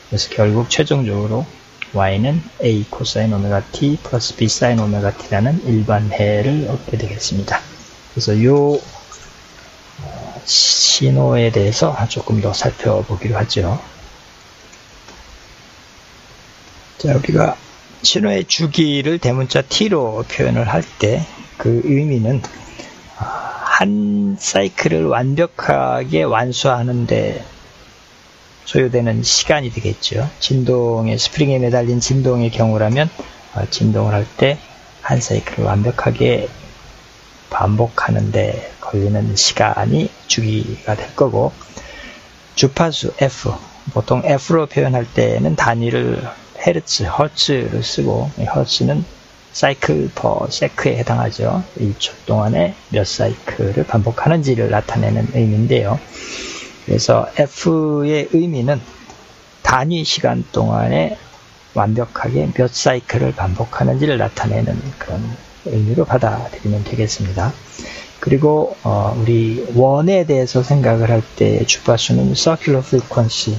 그래서 결국 최종적으로 y는 a 코사인 오메가 t 플러스 b 사인 오메가 t라는 일반해를 얻게 되겠습니다. 그래서 이 신호에 대해서 조금 더 살펴보기로 하죠. 자, 우리가 신호의 주기를 대문자 t로 표현을 할 때 그 의미는 한 사이클을 완벽하게 완수하는데 소요되는 시간이 되겠죠. 진동의 스프링에 매달린 진동의 경우라면 진동을 할 때 한 사이클을 완벽하게 반복하는데 걸리는 시간이 주기가 될 거고, 주파수 f, 보통 f로 표현할 때는 단위를 헤르츠, 허츠를 쓰고, 허츠는 사이클 퍼 세크에 해당하죠. 1초 동안에 몇 사이클을 반복하는지를 나타내는 의미인데요. 그래서 F의 의미는 단위 시간 동안에 완벽하게 몇 사이클을 반복하는지를 나타내는 그런 의미로 받아들이면 되겠습니다. 그리고 우리 원에 대해서 생각을 할 때 주파수는 circular frequency,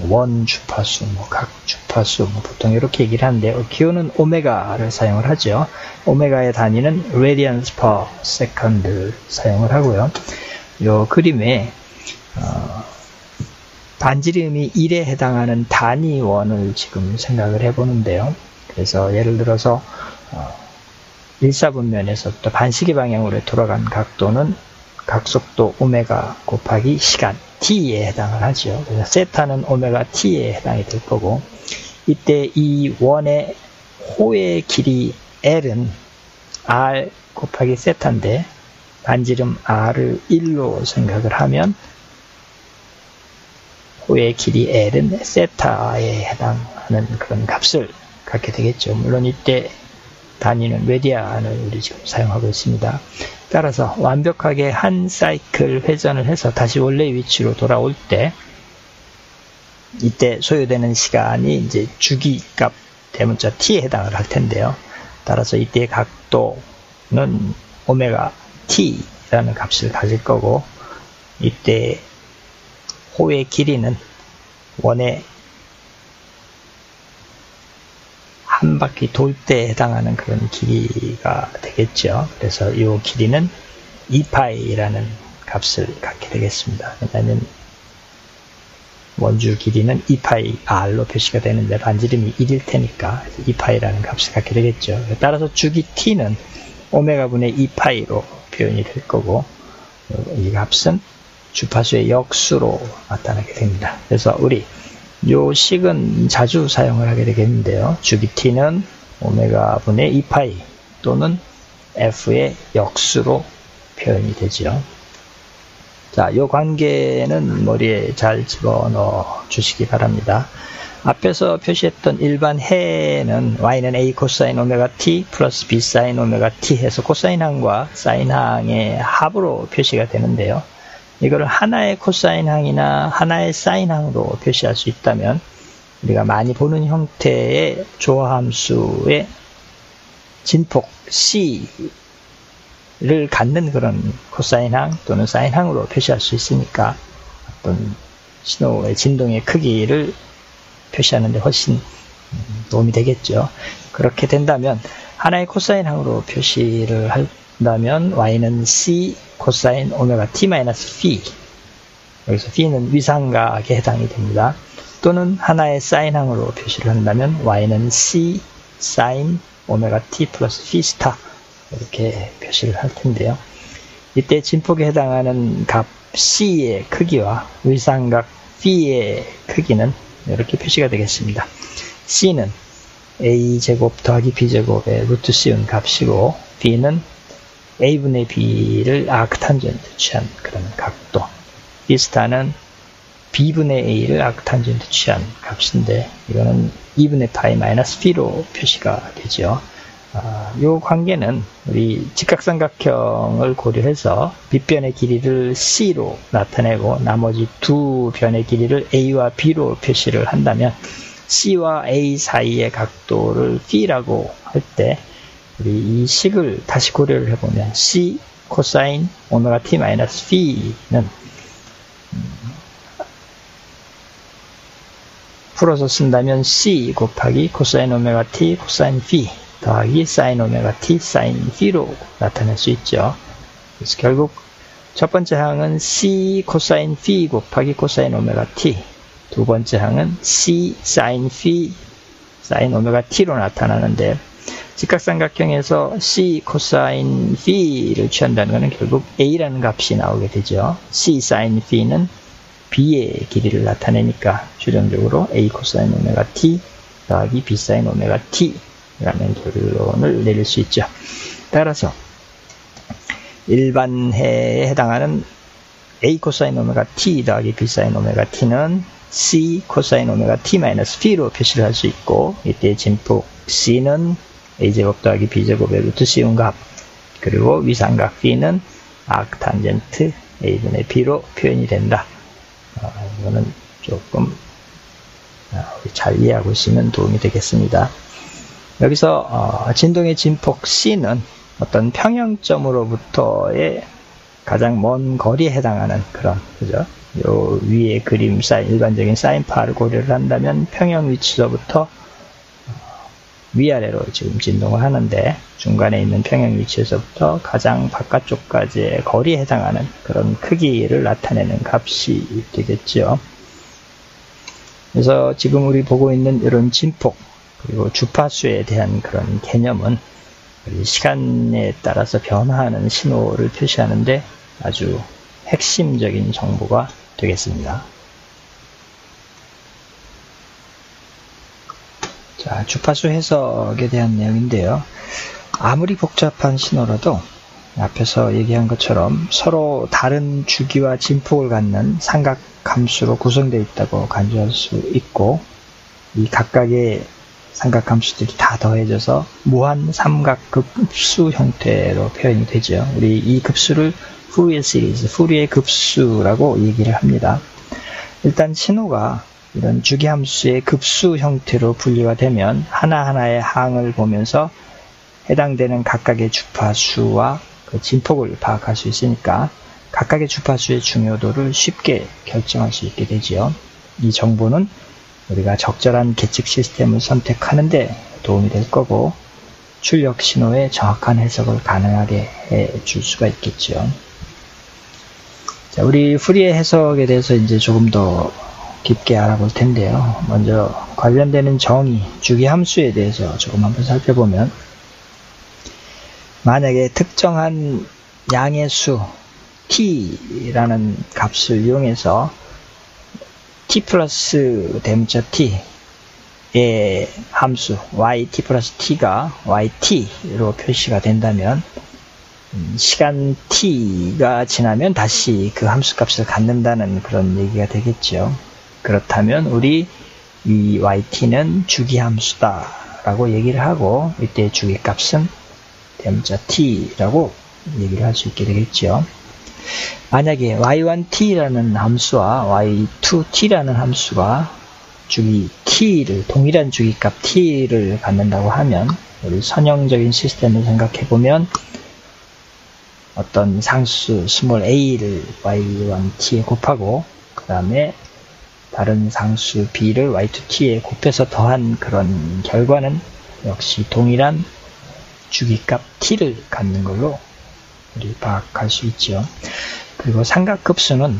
원 주파수, 각 주파수, 보통 이렇게 얘기를 하는데, 기호는 오메가를 사용을 하죠. 오메가의 단위는 radians per second를 사용을 하고요. 이 그림에 반지름이 1에 해당하는 단위원을 지금 생각을 해보는데요. 그래서 예를 들어서 일사분면에서부터 반시계 방향으로 돌아간 각도는 각속도 오메가 곱하기 시간 t에 해당을 하죠. 그래서 세타는 오메가 t에 해당이 될 거고, 이때 이 원의 호의 길이 l은 r 곱하기 세타인데 반지름 r을 1로 생각을 하면 호의 길이 l은 세타에 해당하는 그런 값을 갖게 되겠죠. 물론 이때 단위는 레디안을 우리 지금 사용하고 있습니다. 따라서 완벽하게 한 사이클 회전을 해서 다시 원래 위치로 돌아올 때 이때 소요되는 시간이 이제 주기값 대문자 t에 해당을 할 텐데요. 따라서 이때의 각도는 오메가 t라는 값을 가질 거고, 이때 호의 길이는 원의 한 바퀴 돌 때에 해당하는 그런 길이가 되겠죠. 그래서 이 길이는 2파이라는 값을 갖게 되겠습니다. 왜냐하면 원주 길이는 2파이 r로 표시가 되는데 반지름이 1일 테니까 2파이라는 값을 갖게 되겠죠. 따라서 주기 t는 오메가 분의 2파이로 표현이 될 거고, 이 값은 주파수의 역수로 나타나게 됩니다. 그래서 우리 요 식은 자주 사용을 하게 되겠는데요. 주기 t는 오메가 분의 2파이 또는 f의 역수로 표현이 되죠. 자, 요 관계는 머리에 잘 집어넣어 주시기 바랍니다. 앞에서 표시했던 일반 해는 y는 a 코사인 오메가 t 플러스 b 사인 오메가 t 해서 코사인항과 사인항의 합으로 표시가 되는데요. 이거를 하나의 코사인항이나 하나의 사인항으로 표시할 수 있다면 우리가 많이 보는 형태의 조함수의 진폭 c를 갖는 그런 코사인항 또는 사인항으로 표시할 수 있으니까 어떤 신호의 진동의 크기를 표시하는 데 훨씬 도움이 되겠죠. 그렇게 된다면 하나의 코사인항으로 표시를 한다면 y는 c 코사인 오메가 t 마이너스 phi, 여기서 phi는 위상각에 해당이 됩니다. 또는 하나의 사인항으로 표시를 한다면 y는 c 사인 오메가 t 플러스 phi 스타, 이렇게 표시를 할 텐데요. 이때 진폭에 해당하는 값 c의 크기와 위상각 phi의 크기는 이렇게 표시가 되겠습니다. c는 a제곱 더하기 b제곱의 루트 씌운 값이고, b는 a분의 b를 아크탄젠트 취한 그런 각도, b스타는 b분의 a를 아크탄젠트 취한 값인데 이거는 2분의 파이 마이너스 p로 표시가 되죠. 이 관계는 우리 직각삼각형을 고려해서 빗변의 길이를 c로 나타내고 나머지 두 변의 길이를 a와 b로 표시를 한다면 c와 a 사이의 각도를 p라고 할 때 우리 이 식을 다시 고려를 해보면 c 코사인 오메가 t 마이너스 p는 풀어서 쓴다면 c 곱하기 코사인 오메가 t 코사인 phi 더하기 사인 오메가 t 사인 phi로 나타낼 수 있죠. 그래서 결국 첫 번째 항은 c 코사인 phi 곱하기 코사인 오메가 t, 두 번째 항은 c 사인 phi 사인 오메가 t로 나타나는데, 직각삼각형에서 c 코사인 phi를 취한다는 것은 결국 a라는 값이 나오게 되죠. c 사인 phi는 b의 길이를 나타내니까 최종적으로 a 코사인 오메가 t 더하기 b 사인 오메가 t 라는 결론을 내릴 수 있죠. 따라서 일반해에 해당하는 a 코사인 오메가 t 더하기 b 사인 오메가 t는 c 코사인 오메가 t 마이너스 p로 표시를 할 수 있고, 이때 진폭 c는 a제곱 더하기 b제곱의 루트 씌운 값, 그리고 위상각 p는 아크탄젠트 a분의 b로 표현이 된다. 이거는 조금 잘 이해하고 있으면 도움이 되겠습니다. 여기서 진동의 진폭 c는 어떤 평형점으로부터의 가장 먼 거리에 해당하는 그런, 그죠? 요 위에 그림 일반적인 사인파를 고려를 한다면 평형 위치로부터 위아래로 지금 진동을 하는데, 중간에 있는 평형 위치에서부터 가장 바깥쪽까지의 거리에 해당하는 그런 크기를 나타내는 값이 되겠죠. 그래서 지금 우리 보고 있는 이런 진폭 그리고 주파수에 대한 그런 개념은 시간에 따라서 변화하는 신호를 표시하는데 아주 핵심적인 정보가 되겠습니다. 자, 주파수 해석에 대한 내용인데요. 아무리 복잡한 신호라도 앞에서 얘기한 것처럼 서로 다른 주기와 진폭을 갖는 삼각함수로 구성되어 있다고 간주할 수 있고, 이 각각의 삼각함수들이 다 더해져서 무한 삼각급수 형태로 표현이 되죠. 우리 이 급수를 푸리에 시리즈, 푸리에 급수라고 얘기를 합니다. 일단 신호가 이런 주기함수의 급수 형태로 분리가 되면 하나하나의 항을 보면서 해당되는 각각의 주파수와 그 진폭을 파악할 수 있으니까 각각의 주파수의 중요도를 쉽게 결정할 수 있게 되지요. 이 정보는 우리가 적절한 계측 시스템을 선택하는 데 도움이 될 거고, 출력 신호의 정확한 해석을 가능하게 해줄 수가 있겠죠. 자, 우리 푸리에 해석에 대해서 이제 조금 더 깊게 알아볼 텐데요. 먼저 관련되는 정의, 주기함수에 대해서 조금 한번 살펴보면, 만약에 특정한 양의 수 t라는 값을 이용해서 t 플러스 대문자 t의 함수 yt 플러스 t가 yt로 표시가 된다면, 시간 t가 지나면 다시 그 함수 값을 갖는다는 그런 얘기가 되겠죠. 그렇다면 우리 이 yt는 주기함수다 라고 얘기를 하고, 이때 주기값은 대문자 t라고 얘기를 할 수 있게 되겠죠. 만약에 y1t라는 함수와 y2t라는 함수가 주기 t를, 동일한 주기값 t를 갖는다고 하면, 우리 선형적인 시스템을 생각해 보면 어떤 상수 스몰 a를 y1t에 곱하고, 그 다음에 다른 상수 b를 y2t에 곱해서 더한 그런 결과는 역시 동일한 주기값 t를 갖는 걸로 우리 파악할 수 있죠. 그리고 삼각급수는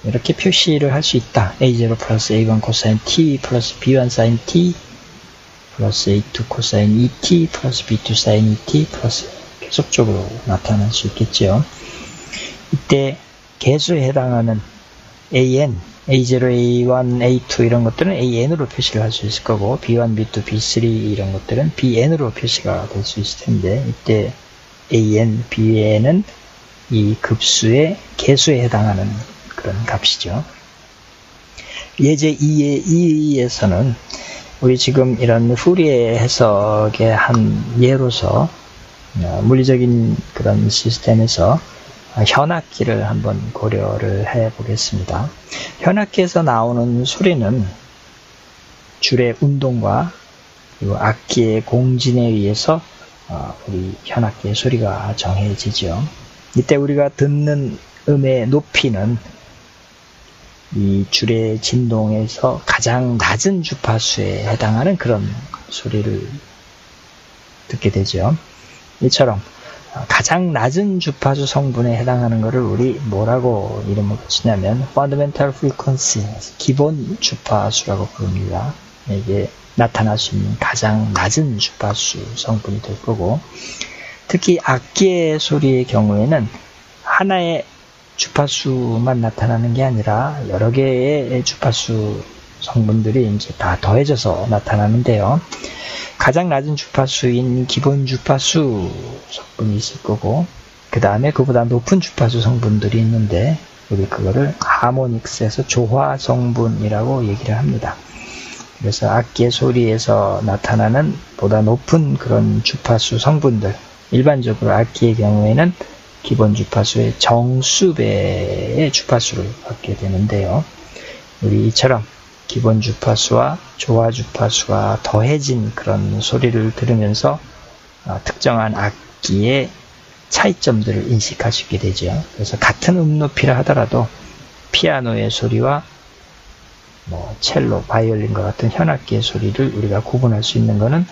이렇게 표시를 할 수 있다. a0 플러스 a1 코사인 t 플러스 b1 사인 t 플러스 a2 코사인 2t 플러스 b2 사인 2t 플러스 계속적으로 나타날 수 있겠죠. 이때 개수에 해당하는 an, a0, a1, a2 이런 것들은 an으로 표시를 할 수 있을 거고, b1, b2, b3 이런 것들은 bn으로 표시가 될 수 있을 텐데, 이때 an, bn은 이 급수의 개수에 해당하는 그런 값이죠. 예제 2에서는 우리 지금 이런 푸리에 해석의 한 예로서 물리적인 그런 시스템에서 현악기를 한번 고려를 해 보겠습니다. 현악기에서 나오는 소리는 줄의 운동과 그리고 악기의 공진에 의해서 우리 현악기의 소리가 정해지죠. 이때 우리가 듣는 음의 높이는 이 줄의 진동에서 가장 낮은 주파수에 해당하는 그런 소리를 듣게 되죠. 이처럼 가장 낮은 주파수 성분에 해당하는 것을 우리 뭐라고 이름을 붙이냐면 fundamental frequency, 기본 주파수라고 부릅니다. 이게 나타날 수 있는 가장 낮은 주파수 성분이 될 거고, 특히 악기의 소리의 경우에는 하나의 주파수만 나타나는 게 아니라 여러 개의 주파수 성분들이 이제 다 더해져서 나타나는데요. 가장 낮은 주파수인 기본 주파수 성분이 있을 거고, 그 다음에 그보다 높은 주파수 성분들이 있는데, 우리 그거를 하모닉스에서 조화 성분이라고 얘기를 합니다. 그래서 악기의 소리에서 나타나는 보다 높은 그런 주파수 성분들, 일반적으로 악기의 경우에는 기본 주파수의 정수배의 주파수를 갖게 되는데요. 우리 이처럼 기본 주파수와 조화 주파수가 더해진 그런 소리를 들으면서 특정한 악기의 차이점들을 인식할 수 있게 되죠. 그래서 같은 높이라 하더라도 피아노의 소리와 첼로, 바이올린과 같은 현악기의 소리를 우리가 구분할 수 있는 것은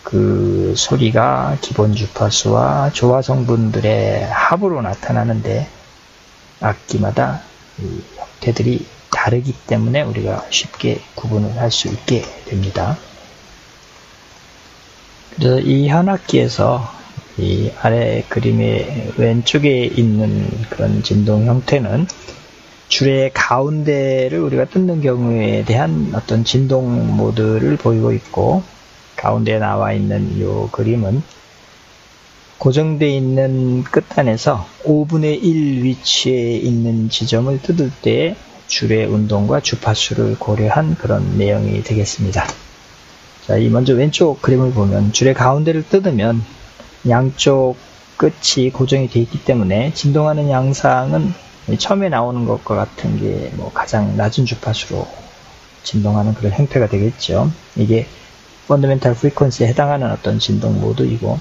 그 소리가 기본 주파수와 조화 성분들의 합으로 나타나는데, 악기마다 이 형태들이 다르기 때문에 우리가 쉽게 구분을 할 수 있게 됩니다. 그래서 이 현악기에서 이 아래 그림의 왼쪽에 있는 그런 진동 형태는 줄의 가운데를 우리가 뜯는 경우에 대한 어떤 진동 모드를 보이고 있고, 가운데에 나와 있는 이 그림은 고정되어 있는 끝단에서 5분의 1 위치에 있는 지점을 뜯을 때 줄의 운동과 주파수를 고려한 그런 내용이 되겠습니다. 자, 이 먼저 왼쪽 그림을 보면 줄의 가운데를 뜯으면 양쪽 끝이 고정이 되어 있기 때문에 진동하는 양상은 처음에 나오는 것과 같은 게 가장 낮은 주파수로 진동하는 그런 형태가 되겠죠. 이게 펀더멘탈 프리퀀시에 해당하는 어떤 진동 모드이고,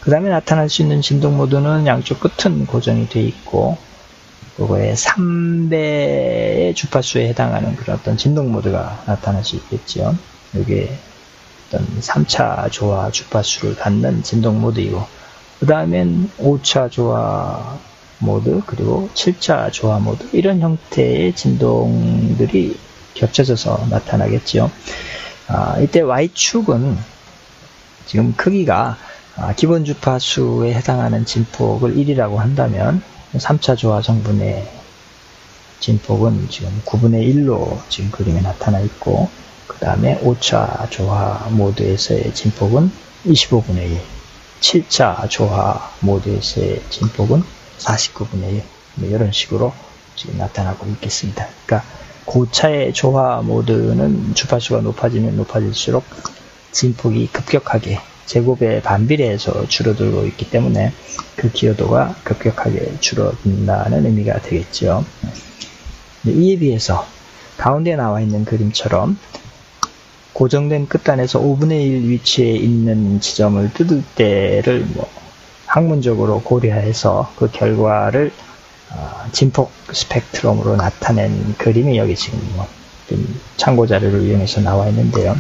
그 다음에 나타날 수 있는 진동 모드는 양쪽 끝은 고정이 되어 있고, 그거의 3배의 주파수에 해당하는 그런 어떤 진동 모드가 나타날 수 있겠죠. 이게 어떤 3차 조화 주파수를 갖는 진동 모드이고, 그 다음엔 5차 조화 모드, 그리고 7차 조화 모드, 이런 형태의 진동들이 겹쳐져서 나타나겠죠. 이때 Y축은 지금 크기가 기본 주파수에 해당하는 진폭을 1이라고 한다면 3차 조화 성분의 진폭은 지금 9분의 1로 지금 그림에 나타나 있고, 그 다음에 5차 조화 모드에서의 진폭은 25분의 1, 7차 조화 모드에서의 진폭은 49분의 1, 이런 식으로 지금 나타나고 있겠습니다. 그러니까 고차의 조화 모드는 주파수가 높아지면 높아질수록 진폭이 급격하게 제곱에 반비례해서 줄어들고 있기 때문에 그 기여도가 급격하게 줄어든다는 의미가 되겠죠. 이에 비해서 가운데 나와 있는 그림처럼 고정된 끝단에서 5분의 1 위치에 있는 지점을 뜯을 때를 학문적으로 고려해서 그 결과를 진폭 스펙트럼으로 나타낸 그림이 여기 지금 참고 자료를 이용해서 나와 있는데요.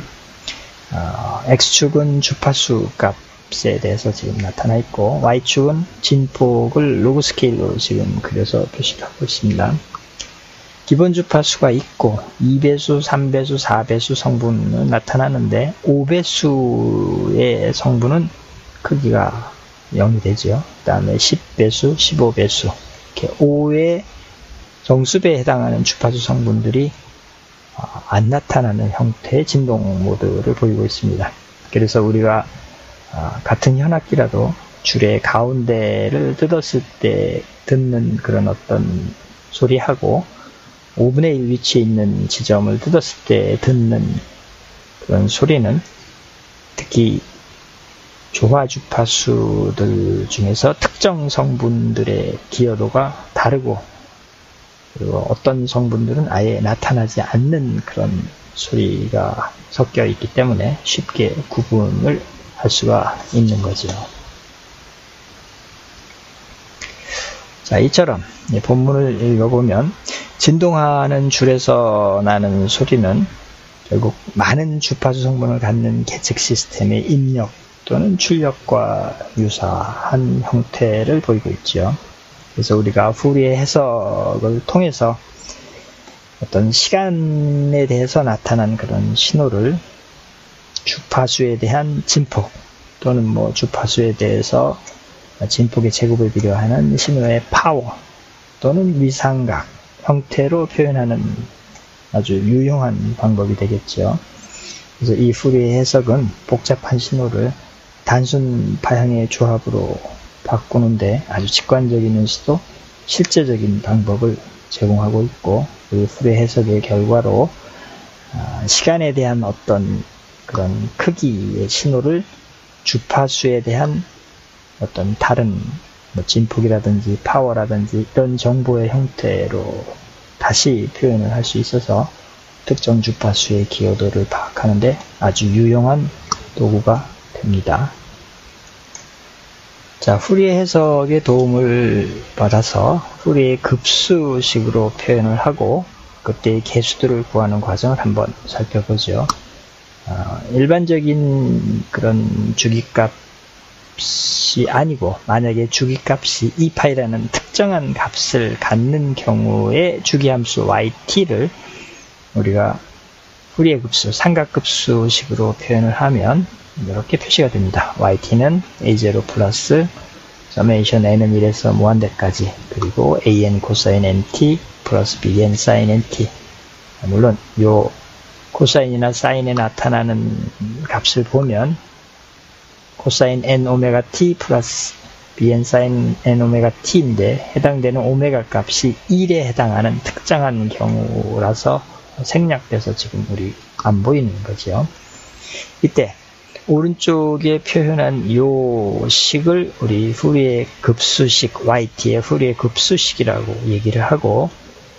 X축은 주파수 값에 대해서 지금 나타나 있고, Y축은 진폭을 로그 스케일로 지금 그려서 표시를 하고 있습니다. 기본 주파수가 있고 2배수, 3배수, 4배수 성분은 나타나는데 5배수의 성분은 크기가 0이 되죠. 그 다음에 10배수, 15배수, 이렇게 5의 정수배에 해당하는 주파수 성분들이 안 나타나는 형태의 진동 모드를 보이고 있습니다. 그래서 우리가 같은 현악기라도 줄의 가운데를 뜯었을 때 듣는 그런 어떤 소리하고 5분의 1 위치에 있는 지점을 뜯었을 때 듣는 그런 소리는 특히 조화 주파수들 중에서 특정 성분들의 기여도가 다르고, 그리고 어떤 성분들은 아예 나타나지 않는 그런 소리가 섞여 있기 때문에 쉽게 구분을 할 수가 있는 거죠. 자, 이처럼 본문을 읽어보면 진동하는 줄에서 나는 소리는 결국 많은 주파수 성분을 갖는 계측 시스템의 입력 또는 출력과 유사한 형태를 보이고 있죠. 그래서 우리가 후리의 해석을 통해서 어떤 시간에 대해서 나타난 그런 신호를 주파수에 대한 진폭 또는 주파수에 대해서 진폭의 제곱을 비교하는 신호의 파워 또는 위상각 형태로 표현하는 아주 유용한 방법이 되겠죠. 그래서 이 후리의 해석은 복잡한 신호를 단순 파형의 조합으로 바꾸는데 아주 직관적이면서도 실제적인 방법을 제공하고 있고, 그 후리의 해석의 결과로 시간에 대한 어떤 그런 크기의 신호를 주파수에 대한 어떤 다른 진폭이라든지 파워라든지 이런 정보의 형태로 다시 표현을 할 수 있어서 특정 주파수의 기여도를 파악하는데 아주 유용한 도구가 됩니다. 자, 후리의 해석의 도움을 받아서 후리의 급수식으로 표현을 하고 그때의 개수들을 구하는 과정을 한번 살펴보죠. 일반적인 그런 주기값 이 아니고 만약에 주기값이 2파이라는 특정한 값을 갖는 경우에 주기함수 yt를 우리가 후리의 급수, 삼각급수식으로 표현을 하면 이렇게 표시가 됩니다. yt는 a0 플러스 서메이션 n은 1에서 무한대까지, 그리고 an 코사인 nt 플러스 bn 사인 nt. 물론 요 코사인이나 사인에 나타나는 값을 보면 코사인 n 오메가 t 플러스 bn 사인 n 오메가 t인데 해당되는 오메가 값이 1에 해당하는 특정한 경우라서 생략돼서 지금 우리 안 보이는 거죠. 이때 오른쪽에 표현한 이 식을 우리 후리의 급수식 yt의 후리의 급수식이라고 얘기를 하고,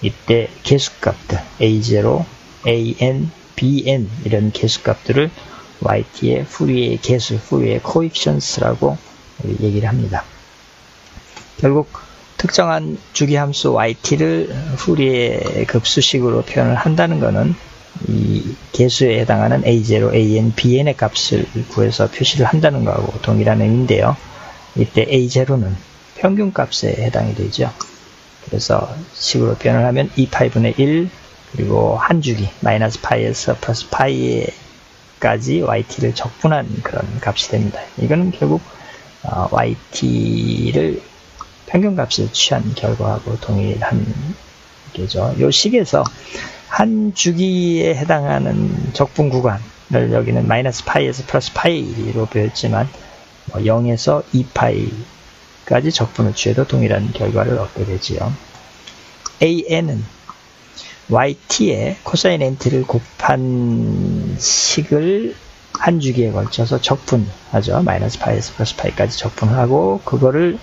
이때 개수값들 a0, an, bn 이런 개수값들을 yt의 후리의 개수, 후리의 코이피션스라고 얘기를 합니다. 결국 특정한 주기함수 yt를 후리의 급수식으로 표현을 한다는 것은 이 개수에 해당하는 A0, AN, BN의 값을 구해서 표시를 한다는 거하고 동일한 의미인데요. 이때 A0는 평균값에 해당이 되죠. 그래서 식으로 표현을 하면 2파이분의 1 그리고 한 주기 마이너스 파이에서 플러스 파이까지 yt를 적분한 그런 값이 됩니다. 이거는 결국 yt를 평균값을 취한 결과하고 동일한 게죠. 이 식에서 한 주기에 해당하는 적분 구간을 여기는 마이너스 파이에서 플러스 파이로 배웠지만 0에서 2파이까지 적분을 취해도 동일한 결과를 얻게 되지요. AN은 yt에 코사인 nt를 곱한 식을 한 주기에 걸쳐서 적분하죠. 마이너스 파이에서 플러스 파이까지 적분하고 그거를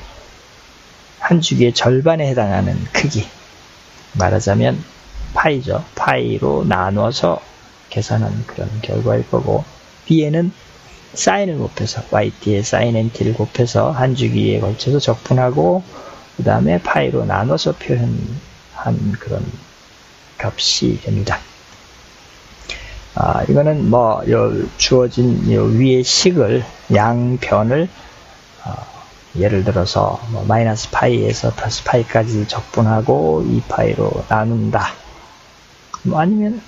한 주기의 절반에 해당하는 크기 말하자면 파이죠. 파이로 나눠서 계산한 그런 결과일 거고 bn은 사인을 곱해서 yt에 사인 nt를 곱해서 한 주기에 걸쳐서 적분하고 그 다음에 파이로 나눠서 표현한 그런 값이 됩니다. 이거는 주어진 위의 식을 양변을 예를 들어서 마이너스 파이에서 플러스 파이까지 적분하고 2파이로 나눈다. 아니면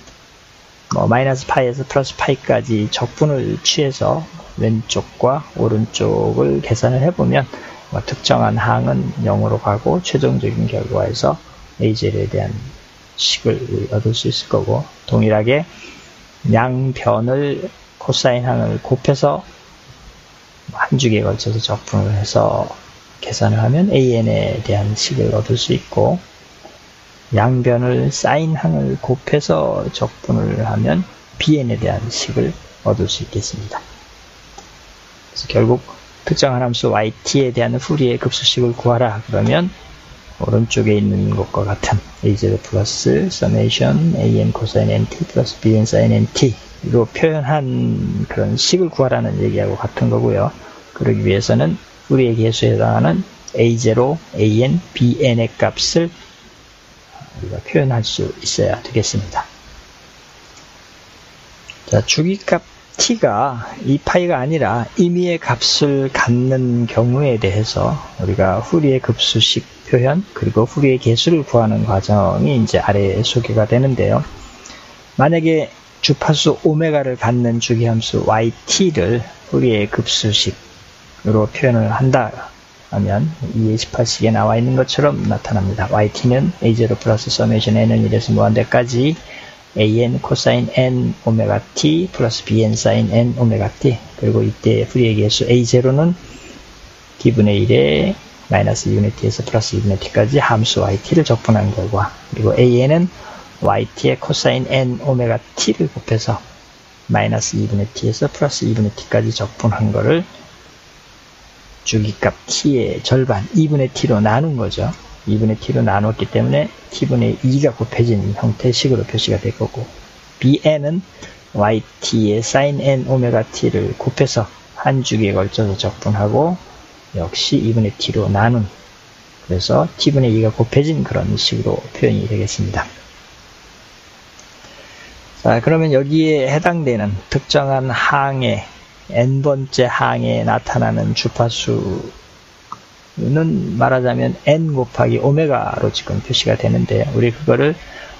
마이너스 파이에서 플러스 파이까지 적분을 취해서 왼쪽과 오른쪽을 계산을 해보면 특정한 항은 0으로 가고 최종적인 결과에서 A0에 대한 식을 얻을 수 있을 거고 동일하게 양변을 코사인 항을 곱해서 한 주기에 걸쳐서 적분을 해서 계산을 하면 AN에 대한 식을 얻을 수 있고 양변을 사인 항을 곱해서 적분을 하면 BN에 대한 식을 얻을 수 있겠습니다. 그래서 결국 특정한 함수 yt에 대한 풀이의 급수식을 구하라 그러면 오른쪽에 있는 것과 같은 A0 플러스 summation AN 코사인 NT 플러스 BN 사인 NT로 표현한 그런 식을 구하라는 얘기하고 같은 거고요. 그러기 위해서는 우리의 개수에 해당하는 A0, AN, BN의 값을 우리가 표현할 수 있어야 되겠습니다. 자, 주기값 t가 2파이가 아니라 임의의 값을 갖는 경우에 대해서 우리가 후리의 급수식 표현 그리고 후리의 개수를 구하는 과정이 이제 아래에 소개가 되는데요. 만약에 주파수 오메가를 갖는 주기함수 yt를 후리의 급수식으로 표현을 한다 하면 2의18식에 나와 있는 것처럼 나타납니다. yt는 a0 플러스 서메이션 n은 1에서 무한대까지 an 코사인 n 오메가 t 플러스 bn 사인 n 오메가 t 그리고 이때 후리의 개수 a0는 t분의 1에 마이너스 2분의 t에서 플러스 2분의 t까지 함수 yt를 적분한 결과 그리고 an은 yt의 코사인 n 오메가 t를 곱해서 마이너스 2분의 t에서 플러스 2분의 t까지 적분한 거를 주기값 t의 절반 2분의 t로 나눈 거죠. 2분의 t로 나눴기 때문에 t분의 2가 곱해진 형태의 식으로 표시가 될 거고 bn은 yt의 sin n 오메가 t를 곱해서 한 주기에 걸쳐서 적분하고 역시 2분의 t로 나눈 그래서 t분의 2가 곱해진 그런 식으로 표현이 되겠습니다. 자, 그러면 여기에 해당되는 특정한 항에 n번째 항에 나타나는 주파수는 말하자면 n 곱하기 오메가로 지금 표시가 되는데 우리 그거를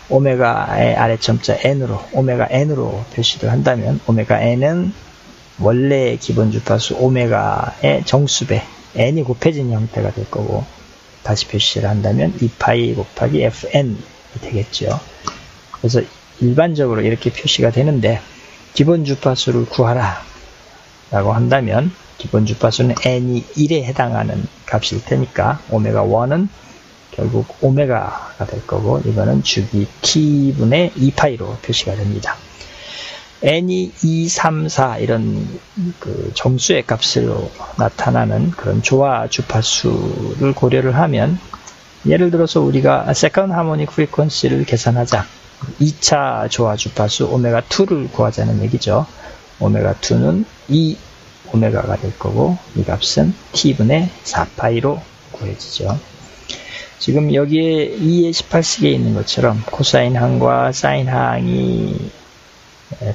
오메가의 아래점자 n으로 오메가 n으로 표시를 한다면 오메가 n은 원래 기본 주파수 오메가의 정수배 n이 곱해진 형태가 될 거고 다시 표시를 한다면 2파이 곱하기 fn이 되겠죠. 그래서 일반적으로 이렇게 표시가 되는데 기본 주파수를 구하라 라고 한다면 기본 주파수는 n이 1에 해당하는 값일 테니까 오메가 1은 결국 오메가가 될 거고 이거는 주기 t분의 2파이로 표시가 됩니다. n이 2, 3, 4 이런 그 정수의 값으로 나타나는 그런 조화 주파수를 고려를 하면 예를 들어서 우리가 second harmonic frequency를 계산하자 2차 조화 주파수 오메가2를 구하자는 얘기죠. 오메가2는 2 오메가가 될 거고 이 값은 t분의 4파이로 구해지죠. 지금 여기에 2의 18식에 있는 것처럼 코사인 항과 사인 항이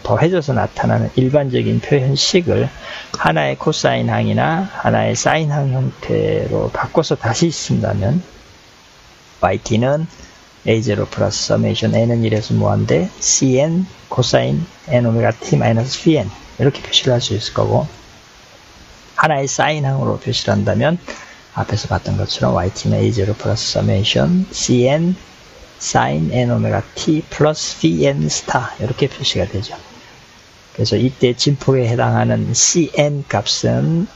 더해져서 나타나는 일반적인 표현식을 하나의 코사인 항이나 하나의 사인 항 형태로 바꿔서 다시 쓴다면 yt는 a0 플러스 서메이션 n은 1에서 무한대 cn 코사인 n 오메가 t 마이너스 vn 이렇게 표시를 할 수 있을 거고, 하나의 사인 항으로 표시를 한다면 앞에서 봤던 것처럼 yt는 a0 플러스 서메이션 cn sin n 오메가 t 플러스 vn 스타 이렇게 표시가 되죠. 그래서 이때 진폭에 해당하는 cn 값은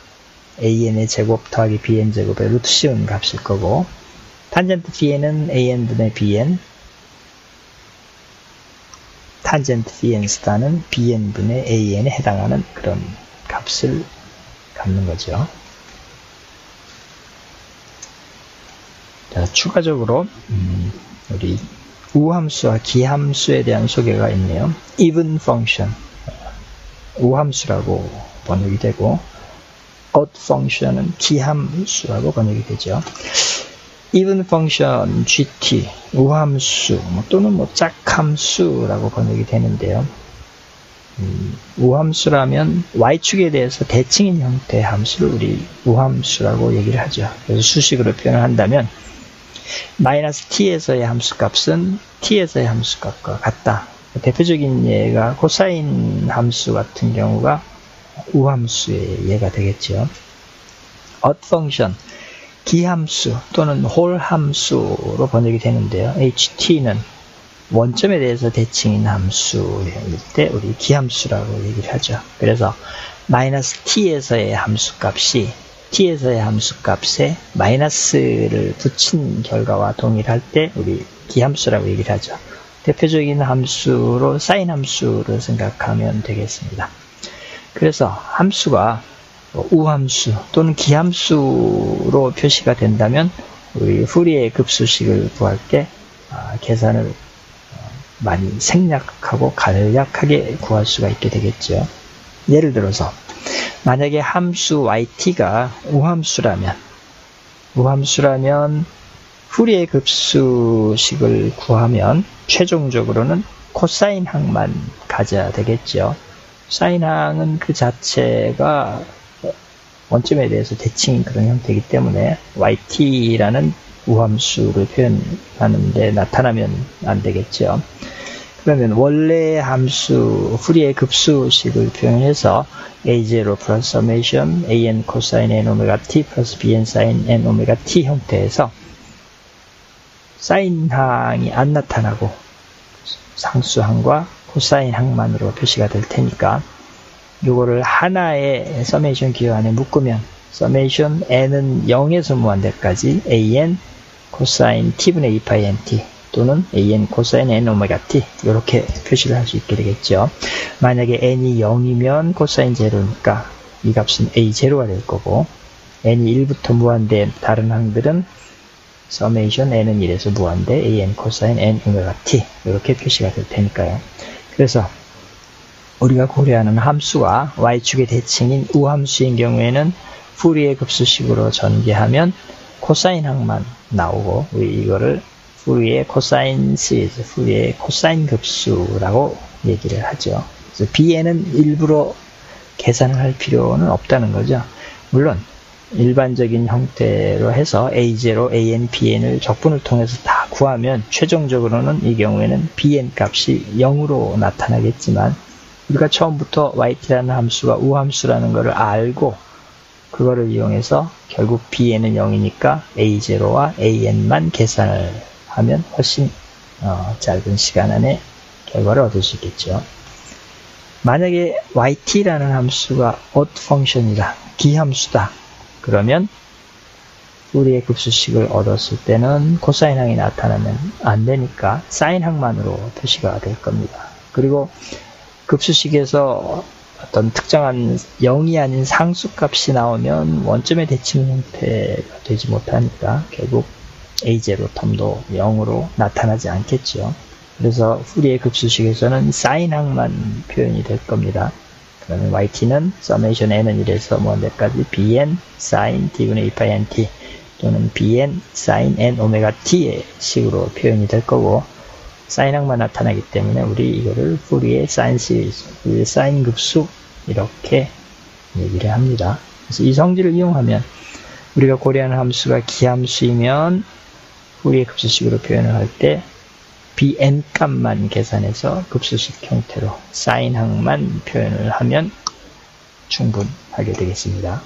an의 제곱 더하기 bn 제곱의 루트 씌운 값일 거고, 탄젠트 vn은 an분의 bn, 탄젠트 vn 스타는 bn분의 an에 해당하는 그런 값을 갖는 거죠. 자, 추가적으로 우리 우함수와 기함수에 대한 소개가 있네요. even function, 우함수라고 번역이 되고 odd function은 기함수라고 번역이 되죠. even function, gt, 우함수 또는 짝함수라고 번역이 되는데요. 우함수라면 y축에 대해서 대칭인 형태의 함수를 우리 우함수라고 얘기를 하죠. 그래서 수식으로 표현을 한다면 마이너스 t에서의 함수값은 t에서의 함수값과 같다. 대표적인 예가 코사인 함수 같은 경우가 우함수의 예가 되겠죠. odd function, 기함수 또는 홀함수로 번역이 되는데요. ht는 원점에 대해서 대칭인 함수일 때 우리 기함수라고 얘기를 하죠. 그래서 마이너스 t에서의 함수값이 t에서의 함수값에 마이너스를 붙인 결과와 동일할 때 우리 기함수라고 얘기를 하죠. 대표적인 함수로 사인 함수를 생각하면 되겠습니다. 그래서 함수가 우함수 또는 기함수로 표시가 된다면 우리 푸리에 급수식을 구할 때 계산을 많이 생략하고 간략하게 구할 수가 있게 되겠죠. 예를 들어서 만약에 함수 yt가 우함수라면 푸리에 급수식을 구하면 최종적으로는 코사인 항만 가져야 되겠죠. 사인 항은 그 자체가 원점에 대해서 대칭인 그런 형태이기 때문에 yt라는 우함수를 표현하는데 나타나면 안 되겠죠. 그러면 원래 함수 푸리에 급수식을 표현해서 a0 플러스 서메이션 an 코사인 n 오메가 t 플러스 bn 사인 n 오메가 t 형태에서 사인항이 안 나타나고 상수항과 코사인항만으로 표시가 될 테니까 이거를 하나의 서메이션 기호 안에 묶으면 서메이션 n은 0에서 무한대까지 an 코사인 t분의 2파이 nt 또는 an 코사인 n 오메가 t 이렇게 표시를 할 수 있게 되겠죠. 만약에 n이 0이면 코사인 제로니까 이 값은 a0가 될 거고, n이 1부터 무한대인 다른 항들은 서메이션 n은 1에서 무한대 an 코사인 n 오메가 t 이렇게 표시가 될 테니까요. 그래서 우리가 고려하는 함수가 y축의 대칭인 우함수인 경우에는 푸리에 급수식으로 전개하면 코사인 항만 나오고 우리 이거를 푸리에 코사인 시리즈, 푸리에 코사인 급수라고 얘기를 하죠. 그래서 bn은 일부러 계산을 할 필요는 없다는 거죠. 물론 일반적인 형태로 해서 a0, an, bn을 적분을 통해서 다 구하면 최종적으로는 이 경우에는 bn 값이 0으로 나타나겠지만 우리가 처음부터 yt라는 함수가 우함수라는 것을 알고 그거를 이용해서 결국 bn은 0이니까 a0와 an만 계산을 하면 훨씬 짧은 시간 안에 결과를 얻을 수 있겠죠. 만약에 yt라는 함수가 odd function이다, 기함수다, 그러면 푸리에 급수식을 얻었을 때는 코사인항이 나타나면 안 되니까 사인항만으로 표시가 될 겁니다. 그리고 급수식에서 어떤 특정한 0이 아닌 상수값이 나오면 원점의 대칭 형태가 되지 못하니까 결국 a0 텀도 0으로 나타나지 않겠죠. 그래서 푸리에 급수식에서는 사인항만 표현이 될 겁니다. 그러면 yt는 서메이션 n은 1에서 무한대까지 bn sin t분의 2파이 nt 또는 bn sin n 오메가 t의 식으로 표현이 될 거고, 사인항만 나타나기 때문에 우리 이거를 푸리의 사인 시리즈, 푸리의 사인 급수 이렇게 얘기를 합니다. 그래서 이 성질을 이용하면 우리가 고려하는 함수가 기함수이면 푸리의 급수식으로 표현을 할 때 bn 값만 계산해서 급수식 형태로 사인항만 표현을 하면 충분하게 되겠습니다.